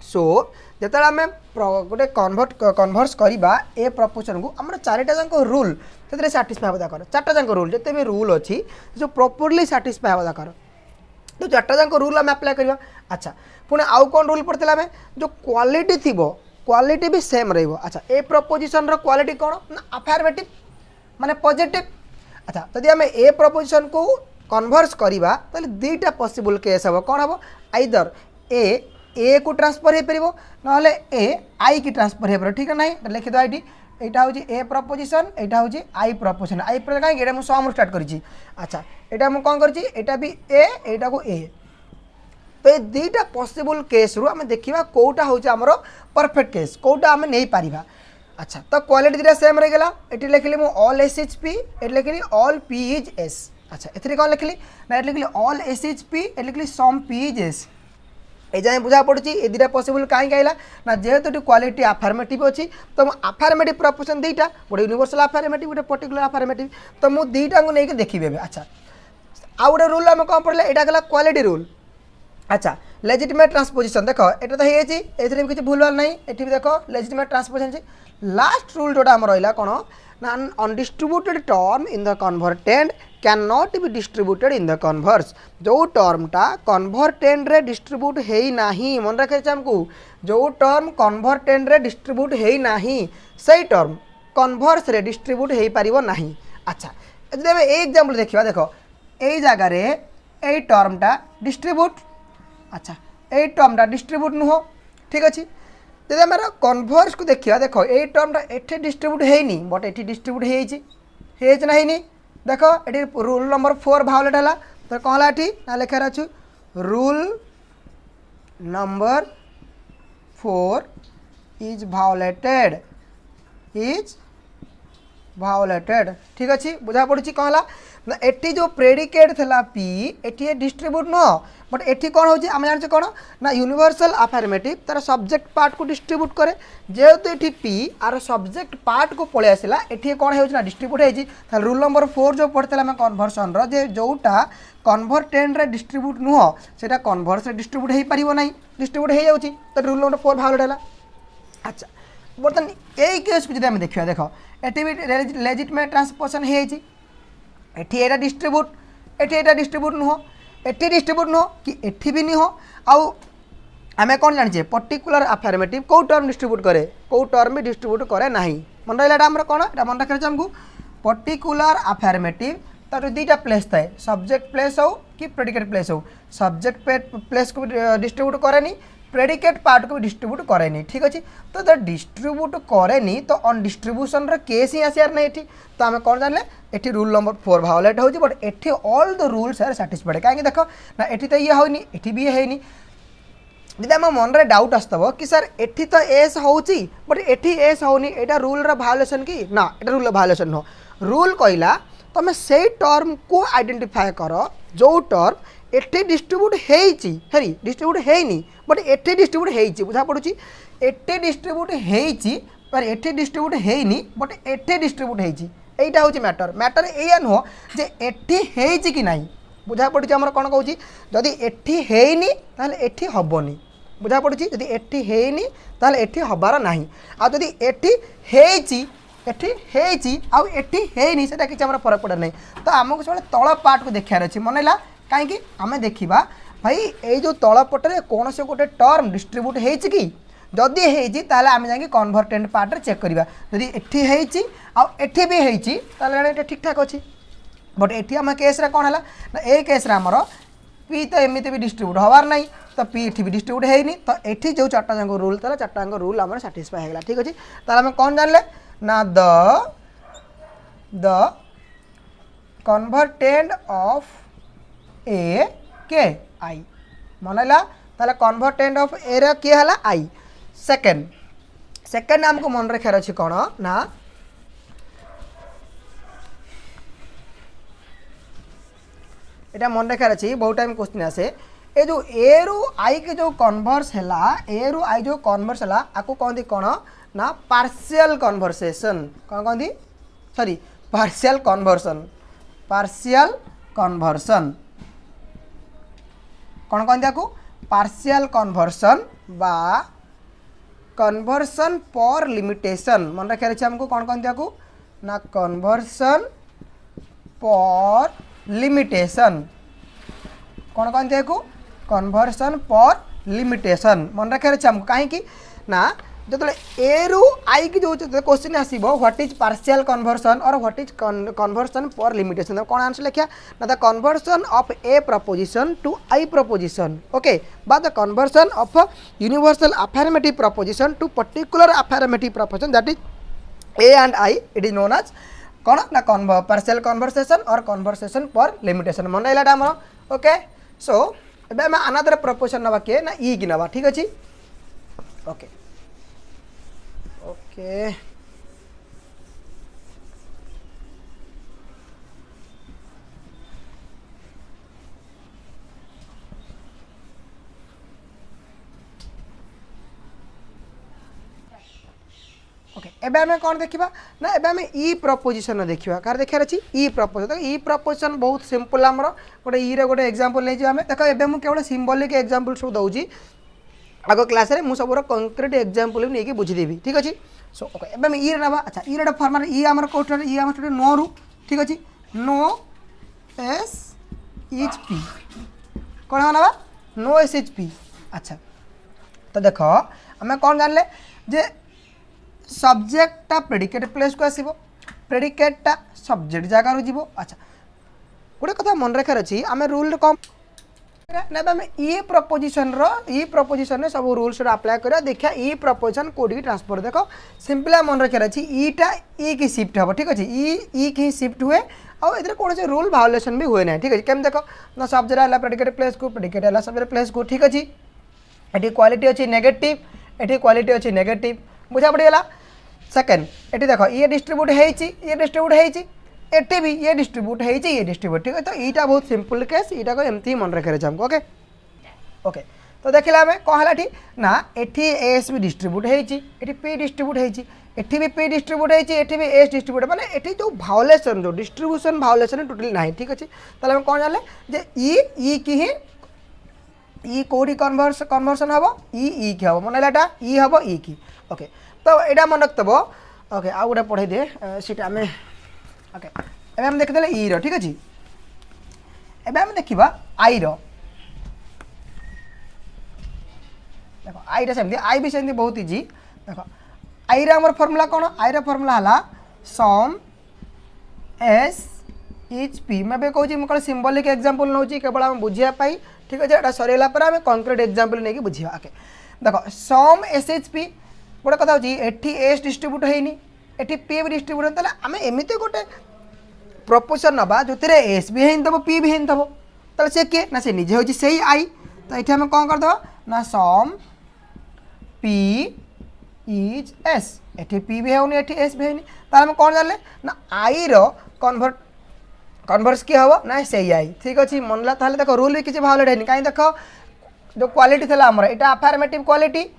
A: so जो आम गोटे कन्वर्स करवा ए प्रपोजिशन को आम चारिटा जाक रूल से साटिस्फाई हवा दरकार चार्टा जाक रूल जिते भी रूल अच्छी जो प्रॉपर्ली साटिस्फाई हवा दरकार तो चार्टा जाक रूल आम अप्लाई करवा अच्छा पुणे आउ कौन रूल पढ़ते आम जो क्वालिटी थी क्वालिटी भी सेम रही अच्छा ए प्रपोजिशन रो क्वालिटी कौन ना अफर्मेटिव माने पॉजिटिव अच्छा जदि आम ए प्रपोजिशन को कन्वर्स करवा तो दुईटा पॉसिबल केस हम कौन हम आइदर ए को ट्रांसफर हो पार ना ए आई की ट्रांसफर हो पार ठीक है ना लिखिद ये यहाँ हूँ ए प्रपोजिशन यहाँ हूँ आई प्रपोजिशन आई कहीं मुझे सम स्टार्ट करी अच्छा यहाँ मुझे कौन करा भी एटा को ए तो ये दुईटा पॉसिबल केस रु आम देखा कौटा हूँ आमर परफेक्ट केस कौटा आम नहीं पारिबा अच्छा तो क्वालिटी दुटा सेम रहीगला ये लिखली मुझे ऑल एस एच पी ये लिखली ऑल पी इज एस अच्छा ए कौन लिखली ना ये लिखली ऑल एस एच पी ये लिखली सम पी इज एस ये जाए बुझा पड़ी ये दुटा पॉसिबल कहीं आइला ना जेहेतु क्वालिटी अफर्मेटिव अच्छी तो अफर्मेटिव प्रपोजिशन दुईटा गोटे यूनिवर्सल अफर्मेटिव गोटे पर्टिकुलर अफर्मेटिव तो मुझे दुईटा को लेकिन देखिए अच्छा आउ गोटे रूल आम कौन पढ़ले यहाँ गला क्वालिटी रूल अच्छा लेजिटिमेट ट्रांसपोजिशन देखो ये तो ये किसी भूलभाल नहीं ये भी देखो लेजिटिमेट ट्रांसपोजिशन लास्ट रूल जोटा आम रहा कौन ना undistributed term in the convertend can not be distributed in the converse जो टर्मटा कन्वर्टेंट रे डिस्ट्रीब्यूट है नहीं मन रखे आमको जो टर्म कन्वर्टेंट रे डिस्ट्रीब्यूट है नहीं सही टर्म कन्वर्स रे डिस्ट्रीब्यूट हो पार ना अच्छा जब एग्जाम्पल देखा देखो यही जगार ये टर्मटा डिस्ट्रीब्यूट अच्छा ये टर्मटा डिस्ट्रीब्यूट नुह ठीक अच्छे जब आम कन्भर्स को देखा देख ये टर्मटा एठी डिस्ट्रीब्यूट है बट एठी डिस्ट्रीब्यूट ना है देख ये रूल नंबर 4 भायोलेट है तो कौन है ना लिखार अच्छे रूल नंबर 4 इज भायोलेटेड ठीक अच्छे बुझा पड़ी कौन है ना एटी जो प्रेडिकेट थला पी एटी डिस्ट्रीब्यूट नुह बट एटी कौन हो आम जाने कौन ना यूनिवर्सल अफर्मेटिव तार सब्जेक्ट पार्ट को डिस्ट्रीब्यूट करे जेहेतु ये पी आर सब्जेक्ट पार्ट को पलि आसला एटी कौन हो डिस्ट्रीब्यूट हो रूल नंबर 4 जो पढ़ते आम कन्भर्सन रे जोटा कन्भर्टेंड रे डिस्ट्रीब्यूट नुह से कन्भर्स डिस्ट्रीब्यूट हो पार ना डिस्ट्रीब्यूट हो जाऊँगी तो रूल नंबर 4 भायोलेट है। अच्छा बर्तमान यही केस को जब देखा देख ये भी लेजिटमेट ट्रांसपोजिशन एठी एटा डिस्ट्रीब्यूट एठी डिस्ट्रीब्यूट नुह एटी डिस्ट्रीब्यूट नुह कि एठी भी नुह आउ आम कौन जाने पर्टिकुलर अफर्मेटिव कौ टर्म डिस्ट्रीब्यूट करे कौ टर्म भी डिस्ट्रीब्यूट करे ना मन रहा आम कौन मन रखा आमको पर्टिकुलर अफर्मेटिव तार दुईटा प्लेस थाए सब्जेक्ट प्लेस हो कि प्रेडिकेट प्लेस हो सब्जेक्ट प्लेस को डिस्ट्रीब्यूट करे प्रेडिकेट पार्ट को भी डिस्ट्रीब्यूट करे ठीक अच्छे तो जब डिस्ट्रीब्यूट करे तो अन डिस्ट्रीब्यूशन केस ही आसार ना ये तो आम कौन जाने ये रूल नंबर 4 भायोलेट हो बट एटी all the rules are satisfied कहीं देख ना ये तो ये होनी ये भी है जब आम मन में डाउट आसव कि सर एटी तो एस हो बट एटी एस होनी यहाँ रूल भायोलेसन कि ना ये रूल भायोलेसन नुह रूल कहला तुम से टर्म को आइडेंटिफाए कर जो टर्म एटी डिस्ट्रीब्यूट हेरी डिस्ट्रीब्यूट है बट एटी डिस्ट्रीब्यूट हो बुझा पड़ी एटी डिस्ट्रीब्यूट पर एटी डिस्ट्रीब्यूट है बट एटी डिस्ट्रीब्यूट होटा हूँ मैटर मैटर या नुह जे एटी कि ना बुझा पड़ी आम कौन कौच जदि एटी है एटी हेनी बुझा पड़ी जदि एटी है एटी हबार ना आदि एटी एटी है से किसी फरक पड़े ना तो आमको सब तल पार्ट को देखार अच्छे मनला कहीं आम देखा भाई ये जो तल पटे कौन से गोटे टर्म डिस्ट्रीब्यूट हो जदि है आम जा कन्भर्टेंट पार्ट चेक करवा जदि एटी भी है ठीक ठाक अच्छी बट ये आम केस कौन है ना ये केस आमर पी तो एमती भी डिस्ट्रीब्यूट हबार ना तो पी ये भी डिस्ट्रीब्यूट है तो ये जो चार्टा जाक रूल था चार्टा जाक रूल आम साटिस्फाई होगा ठीक अच्छे आम कौन जानले ना द कन्भर्टेंड ऑफ ए के आई मनला ताले कन्भर्टेंड ऑफ ए रे के हला आई सेकंड आमको मन रखार अच्छे कौन ना यहाँ मन रखार अच्छे बहुत टाइम क्वेश्चन आसे ये जो ए रु आई के जो कन्वर्स है ए रु आई जो कन्वर्स है आपको कहती कौन ना पार्शियल कन्वर्सेशन कौन कहती सॉरी पार्शियल कन्वर्सन कौन कहते आपको पार्शियल कन्वर्सन बा कन्वर्सन पर लिमिटेशन मन रखा अच्छे हमको कौन कहते आपको ना कन्वर्सन पर लिमिटेशन कौन कहते हैं को कन्वर्सन पर लिमिटेशन मन रखा अच्छे हमको कहीं ना जो ए रु आई की जो क्वेश्चन आसो what is partial conversion or what is conversion per limitation कौन आंसर लिखा ना the conversion of A proposition to I proposition okay बा the conversion of universal affirmative proposition to particular affirmative proposition that is A and I it is known as कौन ना partial conversation or conversation per limitation मन रहा आम okay so ए अनादर preposition नवा किए ना ई की नवा ठीक अच्छे ओके ओके ओके एबे हमें कौन देखा ना एबे हमें ई प्रपोजिशन देखा कार देखार अच्छी ई प्रपोजिशन बहुत सिंपल आमर गोटे ई रे गोटे एग्जांपल नहीं आम देख एबे मु केवल सिंबॉलिक एग्जांपल सब दूसरी आग क्लास रे मु सब कंक्रीट एग्जांपल भी नहीं बुझीदेवी ठीक अच्छे सो ओके एबे हम ई नवा अच्छा ई रे फॉर्म ई आमर कोट ई आमर स्टूडेंट नो रु ठीक अच्छे नो एस एच पी कौन नवा नो एस एच पी अच्छा तो देख आम कौन जानले जे सब्जेक्टा प्रेडिकेट प्लेस को आसो प्रेडिकेटा सब्जेक्ट जगार जीव अच्छा गोटे कथा मन रखार अच्छी आम रूल कम ना आम ई प्रपोजिशन सब रूल्स अप्लाई करा देखा ई प्रपोजिशन कोडी ट्रांसफर देख सिंपल मन रखार अच्छी ईटा ई की शिफ्ट हम ठीक अच्छे ई की शिफ्ट हुए आउ ए कौन रूल भायोलेसन भी हुए ना ठीक है केम देख ना सब्जेक्ट है प्रेडिकेट प्लेस को प्रेडिकेट है सब्जेक्ट प्लेस को ठीक अच्छे ये क्वालिटी अच्छी नेगेटिव ये क्वालिटी अच्छी नेगेटिव बुझा पड़गला सेकेंड ये देख ये डिस्ट्रीब्यूट होती एटी भी ये डिस्ट्रीब्यूट ये डिस्ट्रीब्यूट ठीक है तो यहाँ बहुत सिंपल केस यहाँ को एमती मन रखे हमको ओके ओके तो देखला आम कौन है ना एटी एस भी डिस्ट्रीब्यूट होती पी डिस्ट्रीब्यूट होती भी पी डिस्ट्रीब्यूट होती भी एस डिस्ट्रीब्यूट माने एटी जो भायोलेसन जो डिस्ट्रीब्यूशन भायोलेसन टोटली ना ठीक अच्छे ताले हम कौन जाने जे ई की ही ई कौटी कन्वर्सन हम ई की हम मन है ई हम ई की ओके तो यहाँ मन रखब ओके आउ गोटे पढ़े दे सीटा आम ओके एबे हम देखिदे ई रो ठीक अछि एबे हम देखिबा आई रो देखो आई रे सेमती आई भी सेमती बहुत इजी देखो आई रे हमर फार्मूला कोन आई रे फार्मूला हला सम एस इज पी मैं बे कहूँ मुझे सिंबलिक एग्जांपल नौची केवल हम बुझिया पाई ठीक अच्छे एटा सरीला पर हम कंक्रीट एग्जांपल नहीं बुझिया ओके देखो सम एस एच पी गोटे कथा होची एठी एस डिस्ट्रीब्यूट होइनी एठी पी भी डिस्ट्रीब्यूट होता आम एमती गोटे प्रपोजन नवा जो एस भी होइनथबो पी भी होइनथबो ताले से किए ना से निजे होची सेही आई तो ये आम कौन करदे ना सम पी इज एस एठी पी भी होनी एठी एस भी होनी तो आम कौन जानले ना आई रो कन्वर्स किए हम ना से आई ठीक अच्छे मनला ताहले देखो रूल भी किसी भायोलेट है कहीं देख जो क्वालिटी था आमर यहाँ अफर्मेटिव क्वालिटी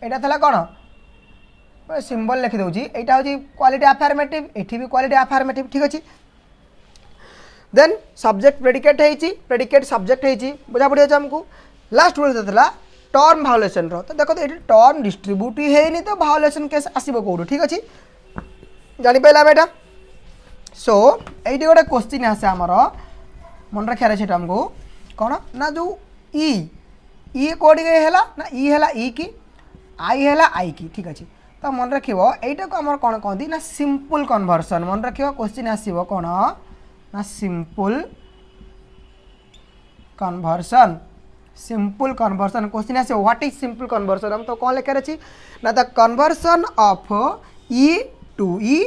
A: यहाँ था कौन सिंबल लिखि दूँ यहाँ हूँ क्वालिटी अफर्मेटिव एठी भी क्वालिटी अफर्मेटिव ठीक अच्छे देन सब्जेक्ट प्रेडिकेट होती प्रेडिकेट सब्जेक्ट होती बुझा पड़ी आमको लास्ट रूल देता टर्म भायोलेसन तो देखो ये टर्म डिस्ट्रीब्यूट है तो भायोलेसन केस आसो कौटू ठीक अच्छे जापारे आम यहाँ सो ये गोटे क्वेश्चन आसे आमर मन रखार अच्छे आमको कौन ना जो ई कौटी है ना ई है ई की आई है आई की ठीक अच्छे तो मन रख यटा को आम कौन कहती ना सिंपल कन्वर्सन मन रख क्वेश्चन आसो कौन ना सिंपल कन्वर्सन क्वेश्चन आसो व्हाट इज सिंपल कन्वर्सन हम तो कौन लिखार अच्छी ना the conversion of E to E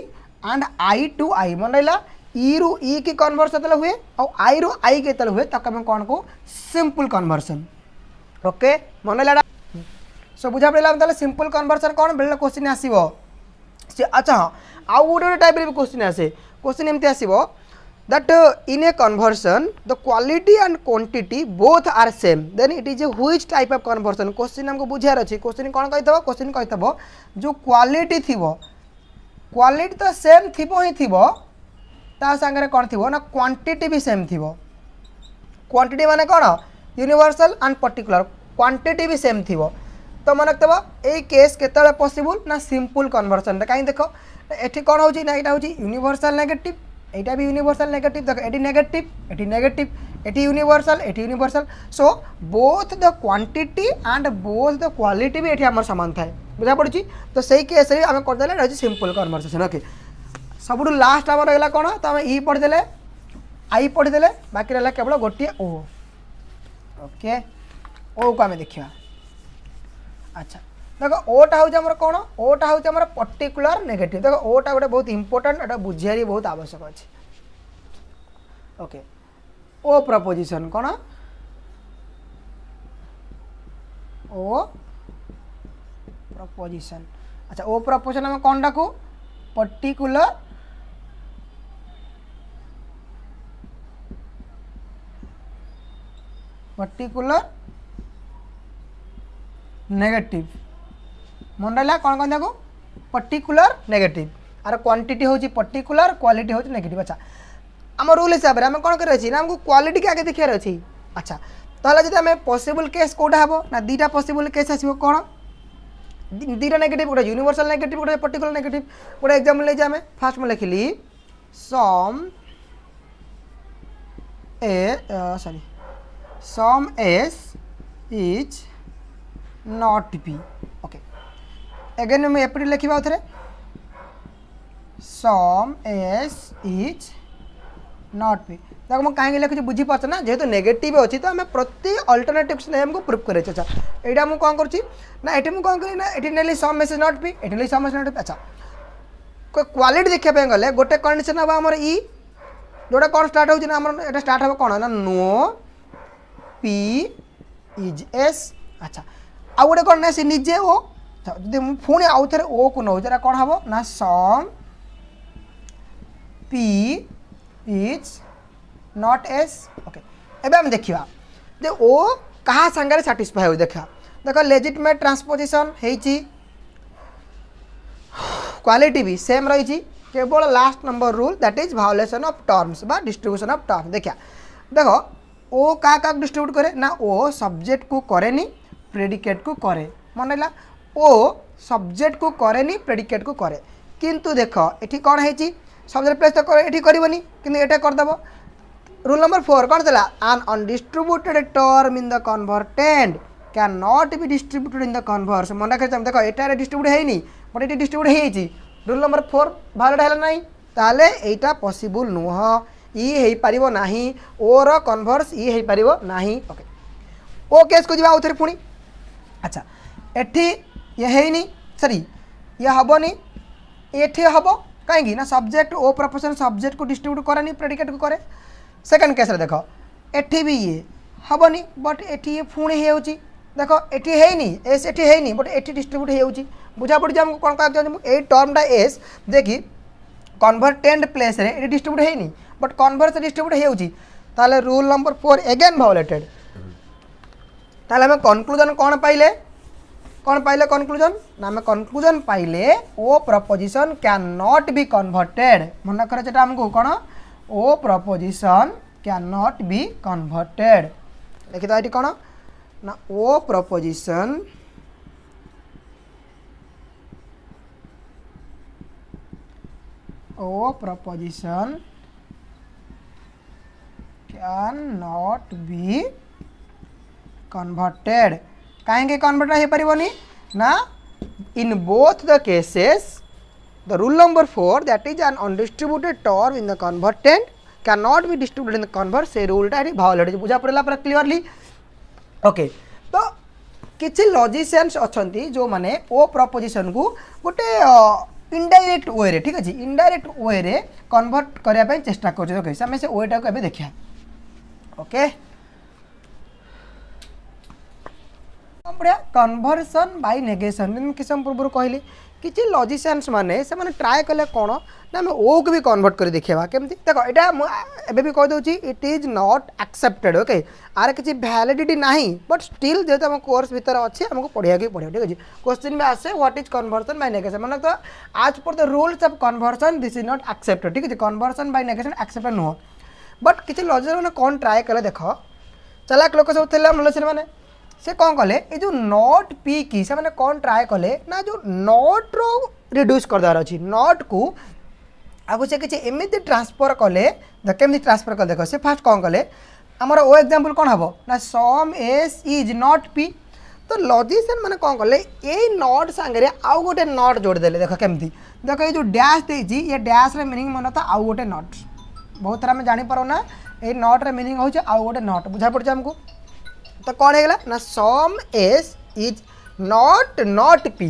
A: and I to I मन रहा ई रु ई की कन्वर्सन हुए और आई रु आई के हुए तक आम कौन को सिंपल कन्वर्सन ओके मन रहा सो बुझा पड़ा सिंपल कन्वर्सन कौन बेले क्वेश्चन आसो अच्छा हाँ आउ गोटे टाइप क्वेश्चन आसे क्वेश्चन एमती आसो that in a conversion the quality and quantity both are same then it is a which type of conversion question हमको बुझार अच्छी क्वेश्चन कौन कही क्वेश्चन कही जो क्वालिटी थी क्वालिटी तो सेम थी ही थी ता सांगे कौन थी ना क्वांटिटी भी सेम थी क्वांटिटी माने कौन यूनिवर्सल एंड पर्टिकुलर क्वांटिटी भी सेम थी तो मन रखते यही केस केतले पॉसिबल ना सिंपल कन्वर्सन कहीं देख ये कौन हो यहाँ हूँ यूनिवर्सल नेगेटिव यहाँ भी यूनिवर्सल नेगेटिव देख ये नेगेटिव ये universal so both the quantity and both the quality भी ये आम सामान थाए बुझा पड़ी तो सही केस आम करदे रही सिंपल कन्वर्सेशन ओके सब लास्ट आम रहा कौन तो आम ई पढ़ीदे आई पढ़ीदे बाकी रहा केवल गोटे ओ ओके ओ को आम देखा अच्छा देखो ओटा हूँ आम कौन ओटा हूँ आम पर्टिकुलर नेगेटिव देखो ओटा गोटे बहुत इंपोर्टेंट एटा बुझियारी बहुत आवश्यक अच्छे ओके ओ प्रपोजिशन कौन ओ प्रपोजिशन अच्छा ओ प्रपोजिशन आम कौन डाकू पर्टिकुलर नेगेटिव मन रहा कौन कौन देखो पर्टिकुलर नेगेटिव आर क्वांटिटी होची पर्टिकुलर क्वालिटी होची नेगेटिव अच्छा आम रूल हिसाब से आम कौन कर आमको क्वालिटी के आगे देखार अच्छी अच्छा तो जब आम पॉसिबल केस कौटा हम ना दीटा पॉसिबल केस आसो कौन दीटा नेगेटिव गोटे यूनिवर्सल नेगेटिव गोटे पर्टिकुलर नेगेटिव गोटे एग्जांपल ले आम फास्ट में लिखिली some S is not P okay again मैं एपटी लिखा थे some S is not P देखो मुझे कहीं लिखुच्छी बुझीपार ना जेहेतु नेगेटिव अच्छी तो आम प्रति अल्टरनेटिव नेम को प्रूफ कर अच्छा यहाँ मुझे कौन करुँची ना ये मुझे कौन करी ना ये नेली सम मेसेज नॉट पी ये नेली सम मेसेज नॉट पी अच्छा कोई क्वालिटी देखा गले गोटे कंडीशन हम आमर ई जोटा कौन स्टार्ट होना आम स्टार्ट हम कौन ना नो पी इज एस अच्छा आउ गोटे कौन ना सी निजे ओ जो पुणी आउ थे ओ को नौ कौन हम ना some P is not S okay एबे हम देखिया जे ओ कहा संगे सैटिस्फाई हो देखा देख लेजिटमेट ट्रांसपोजिशन होती क्वालिटी भी सेम रही केवल last number rule that is violation of terms बा डिस्ट्रीब्यूशन ऑफ टर्म देखिया देख ओ क्या डिस्ट्रीब्यूट करे ना ओ सब्जेक्ट को करे नी प्रेडिकेट को करे मन रहा ओ सब्जेक्ट को करे नी प्रेडिकेट को करे किंतु देख ये कौन है सब्जेक्ट प्लेस तो ये करनी कि ये करदेव रूल नंबर 4 कौन था an undistributed term in the converted cannot be distributed in the converse मन रखा देख ये डिस्ट्रीब्यूट है बट ये डिस्ट्रीब्यूट है रूल नंबर 4 भायोलेट है ना ताले एटा पॉसिबल नुह ये हो ना ओर कन्वर्स ये हो ना ओके ओ केस को जा आउे पुणी अच्छा एठी ये है सॉरी ये हेनी ये हम कहीं ना सब्जेक्ट ओ प्रपोजन सब्जेक्ट को डिस्ट्रीब्यूट करे प्रेडिकेट को करे सेकेंड केस देख एठी भी ये हेनी बट ये पुणी हो देख ये है एस ये है बट ये डिस्ट्रीब्यूट हो बुझा पड़ी आमको कौन कह ये टर्मटा एस देखी कन्वर्टेंड प्लेस रे ये डिस्ट्रीब्यूट है बट कन्वर्स डिस्ट्रीब्यूट हो रूल नंबर 4 अगेन वायोलेटेड ताले हमें कन्क्लूजन कौन पाइले कन्क्लूजन ना आम कन्क्लूजन पाइले O proposition can not be converted मन कर आमको कौन O proposition can not be converted देखी तो ये कौन ना O proposition can not be converted कहीं कन्वर्ट हो पारनी ना in both the cases the rule number 4 that is an undistributed term in the converted can not be distributed in the convert से रूलटा ये भायोलेट बुझा पड़ा पूरा क्लीयरली ओके तो किसी लॉजिशियंस अच्छा जो मैंने ओ प्रपोजिशन को गोटे इनडायरेक्ट वे रे ठीक अच्छे इनडायरेक्ट वे रे कन्वर्ट करने चेष्टा कर से वेटा को देखा ओके बढ़िया कन्वर्सन बाय नेगेशन किस पूर्व कहली किसी लॉजिशियंस माने से माने ट्राए कले कौन ना आम ओ को भी कन्वर्ट कर देखा केमती देख यहाँ भी कहीदे it is not accepted okay आर किसी वैलिडिटी ना बट स्टिल जेहतु आम कोर्स भितर अच्छे आमको पढ़िया के पड़े ठीक अच्छे क्वेश्चन भी आसे what is conversion by negation मैंने तो as per the rules of conversion this is not accepted ठीक है कन्वर्सन बाय नेगेशन एक्सेप्टेड नुह बट किसी लॉजिशियन मैंने कौन ट्राए कले देख चलाक लोक सब थे लॉजिशियन मैंने से कौन कले ये जो नॉट पी की से मैंने कौन ट्राए कले ना जो नॉट रो रिड्यूस करदार अच्छी नॉट को आगु से किसी एमती ट्रांसफर कले केमती ट्रांसफर कले देख से फास्ट कौन कले आमर ओ एग्जांपल कौन हम ना some S is not P तो लॉजिशियन मैंने कौन कले ये नॉट सांगे आउ गोटे नॉट जोड़देले देख केमती देख ये जो डैश देती ये डैश रे मीनिंग मन था आउ गोटे नॉट बहुत तरह आम जापर ना ये नॉट रे मीनिंग हो आउ गोटे नॉट बुझा पड़े आमको तो कौन है ना some S is not P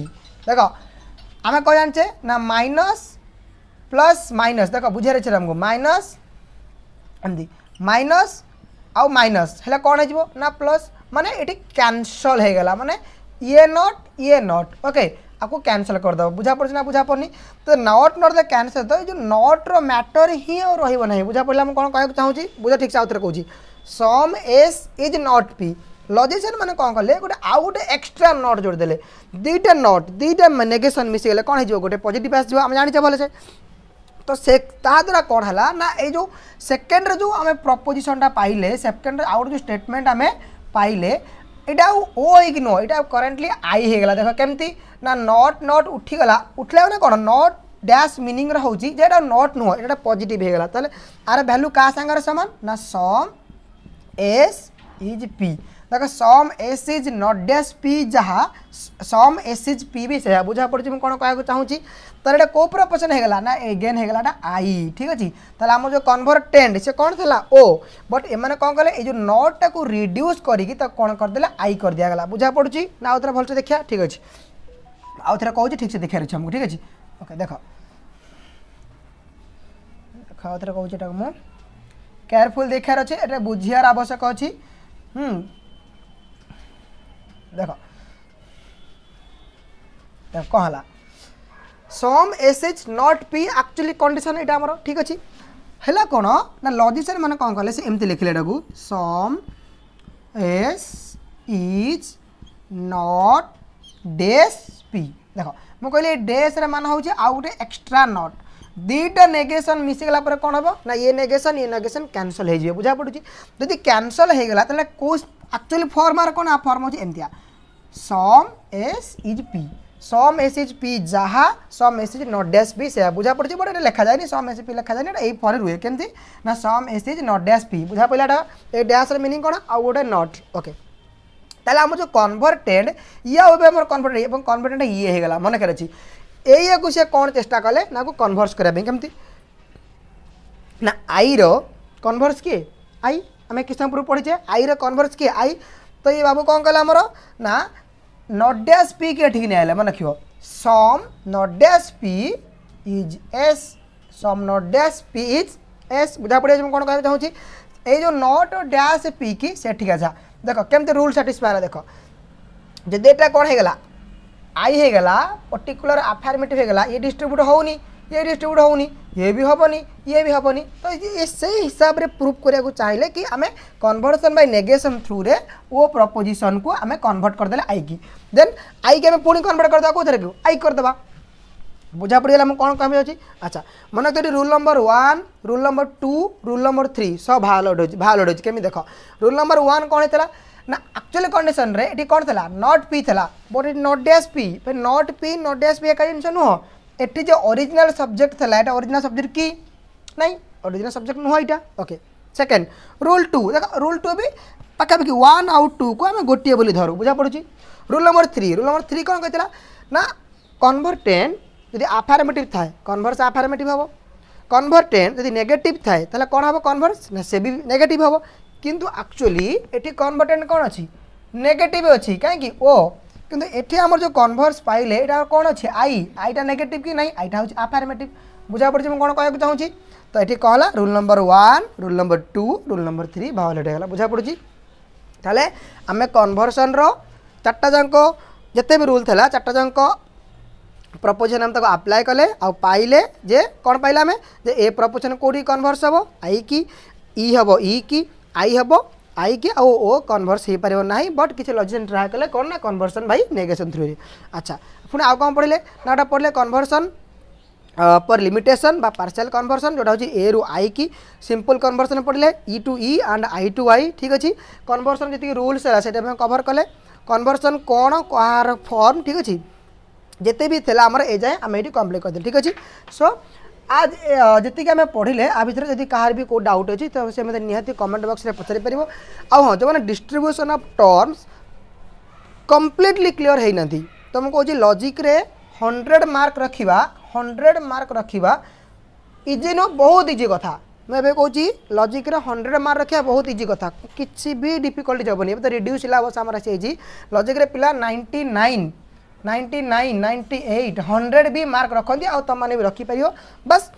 A: देख आम कौन जानचे ना माइनस प्लस माइनस देख बुझे रही आमको माइनस एमती माइनस आउ माइनस है कौन हो ना प्लस माने ये कैंसल हो गला माने ये नॉट ओके आपको कैंसल करदे बुझा पड़ी ना बुझा पड़नी तो नॉट नॉट कैंसल तो जो नॉट रो मैटर ही रही बुझा पड़ा कौन कह चाहूँगी बुझा ठीक से आउे कहूँ some S is not P logician मैंने कौन कले गोटे आउ गोटे एक्सट्रा नॉट जोड़देले दुईटा नेगेशन मिसीगले कौन हो गोटे पॉजिटिव आसो आम जाने भले से तो से द्वारा कौन है ना ये जो सेकेंड जो आम प्रपोजिशनटा पाइले सेकेंड आउ जो स्टेटमेंट आम पाइले यहाँ ओ हो नुह यहाँ करेन्टली आई होगा देख केमती ना नॉट उठीगला उठले मैंने कौन नॉट डैश मीनिंग रोचे जेटा नॉट नुह ये पॉजिटिव होगा आर भैल्यू क्या सागर सामान ना सम एस इज पी देख some S is not dash P जहाँ सम एस इज पी भी से बुझा पड़ी मुझे कौन कहना चाहूँगी तो ये कौ प्रपोजन होगा ना एगेन होगा आई ठीक अच्छे ताल आम जो कन्वर्टेंड से कौन था ओ बट एम कौन कले ये नट टाक रिड्यूस करके कौन करदे आई कर दिगला बुझा पड़ी ना आउ थे भलसे देखा ठीक अच्छे आउ थे कहूँ ठीक से देखार अच्छे आमको ठीक अच्छे ओके देख आउ थे कहूँ मुझे केयरफुल देखार अच्छे ये बुझियार आवश्यक अच्छी देख कौन है some S is not P actually condition यहाँ आमर ठीक अच्छे है कौन ना लॉजिशियन मैंने कौन कले से एमती लिखले एटा some S is not dash P देख मुझे कहली डैश मान हूँ आउ गोटे एक्सट्रा नॉट दुईटा नेगेशन मिसीगला कौन हम ना ये नेगेशन कैंसल हो बुझा पड़ी जदि कैंसल हो गला तो कौ एक्चुअली फॉर्म कौन आ फॉर्म होची एमतिया some S is P some S is P जहाँ some S is not dash P से बुझा पड़ी बट ये लिखा जाए सम एस पी लिखा जाए यही फॉर्म रुए केमती ना some S is not dash P बुझा पड़ा ये डैश मीनिंग कौन आउ गोटे नॉट ओके ताले आम जो कन्वर्टेड ये आम कन्वर्टेड कन्वर्टेड ये होगा मन कर ये को सी कौन चेष्टा कले ना को कन्वर्स करने केमती ना आई रो कन्वर्स किए आई आम किस पूर्व पढ़ीचे आई रो कन्वर्स किए आई तो ये बाबू कौन कले आमर ना नॉट डैश पी के ठीक नहीं मन रख some not dash P is S some not dash P is S बुझा पड़े कौन कहना चाहूँगी ये जो नॉट डैश पी की से ठीक है देख केमती रूल साटिस्फाई देख जदि ये कौन होगा आई होगा पर्टिकुलर आफर्मेटिव होगा ये डिस्ट्रीब्यूट होनी ये डिस्ट्रीब्यूट होनी ये भी हेनी ये भी हेनी तो ये से हिसाब से प्रूफ करा चाहिए कि आम कन्वर्सन बाय नेगेशन थ्रू रे वो प्रपोजिशन को आम कन्वर्ट करदे आई की देन आई के पुणी कन्वर्ट करदे कौन को आई करदे बुझा पड़गला मुझे कौन कह अच्छी अच्छा मन तो rule number 1 rule number 2 rule number 3 सब भालोड हो केमी देख रूल नंबर 1 कौन होता ना एक्चुअली कंडीशन रे ये कौन था नॉट पी था but it not dash P not dash P एक जिन नुह ये जो ओरिजिनल सब्जेक्ट था ये ओरिजिनल सब्जेक्ट की नहीं ओरिजिनल सब्जेक्ट नुह यहाँ ओके सेकेंड रूल 2 देख रूल 2 भी पाखापाखि 1 आउ 2 को आम गोटे बोली धरू बुझा पड़ी रूल नंबर 3 कौन कहता ना कन्वर्टेंड यदि आफर्मेटिव थाए कन्वर्स आफर्मेटिव हम कन्वर्टेंड यदि नेगेटिव थाए ताहले कौन हम कन्वर्स ना से भी नेगेटिव हम किंतु एक्चुअली एटी कन्वर्टेंड कौन अच्छी नेगेटिव अच्छी कहीं ओ किंतु एठी हमर जो कन्वर्स पाइले एटा कौन अच्छे आईटा नेगेटिव कि नहीं आईटा हूँ आफर्मेटिव बुझा पड़ी मुझे कौन कहना चाहूँगी तो ये कहला rule number 1 rule number 2 rule number 3 भावलेट होगा बुझा पड़ी ताले आम कन्वर्सन रो चार्टा जाक जिते भी रूल था चार्टा जाक प्रपोजन हम अप्लाई कले आ पाइले जे कौन पाइले आम जे ए प्रपोजन कौटी कन्वर्स हम आई की ई हम ई की आई हम आई के ओ कन्वर्स हो पार ना बट किसी लॉजिक ट्राए कले कौन ना कन्वर्सन बाय नेगेशन थ्रू अच्छा पुणी आउ कौन पढ़ले ना पढ़ले कन्वर्सन पर लिमिटेशन बा पार्शियल कन्वर्सन जोटा हूँ ए रु आई की सिंपल कन्वर्सन पढ़ले E to E and I to I ठीक अच्छे कन्वर्सन जी रूल्स है कभर कले कन्वर्सन कौन कहार फॉर्म ठीक अच्छे जिते भी थे आमर ए जाए आम ये कम्प्लीट करदे ठीक अच्छे सो आज जी आम पढ़ले आ भर जब कहार भी कोई डाउट अच्छी तो से मतलब निहाती कमेंट बॉक्स में पचारि पार आ हाँ जो मैंने distribution of terms completely clear है ना तुमको कौन लॉजिक रे 100 मार्क रखा 100 मार्क रखा इजी नो बहुत इजी कथा मुझे कौची लॉजिक रे 100 मार्क रखा बहुत इजी कथा किसी भी डिफिकल्टी हेनी तो रिड्यूस सिलेबस आम आसी लॉजिक रे पिला 99 98 100 भी मार्क रखती आ तुम मैंने भी रखिपर बस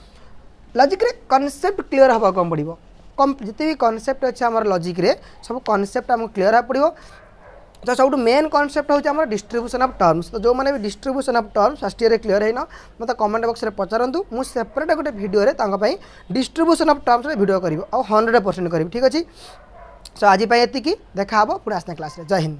A: लॉजिक रे कॉन्सेप्ट क्लियर हाँ कम पड़ो जिते भी कॉन्सेप्ट अच्छे आम लॉजिक रे सब कॉन्सेप्ट आमको क्लियर हाँ पड़ो तो सब मेन कॉन्सेप्ट हूँ डिस्ट्रीब्यूशन ऑफ टर्म्स तो जो मैंने भी distribution of terms first year clear है मतलब कमेंट बॉक्स में पचारतु मुझे सेपरेट गोटे video distribution of terms video करी 100% करी ठीक अच्छे सो आज ये देखा पुणी आसना क्लास जय हिंद।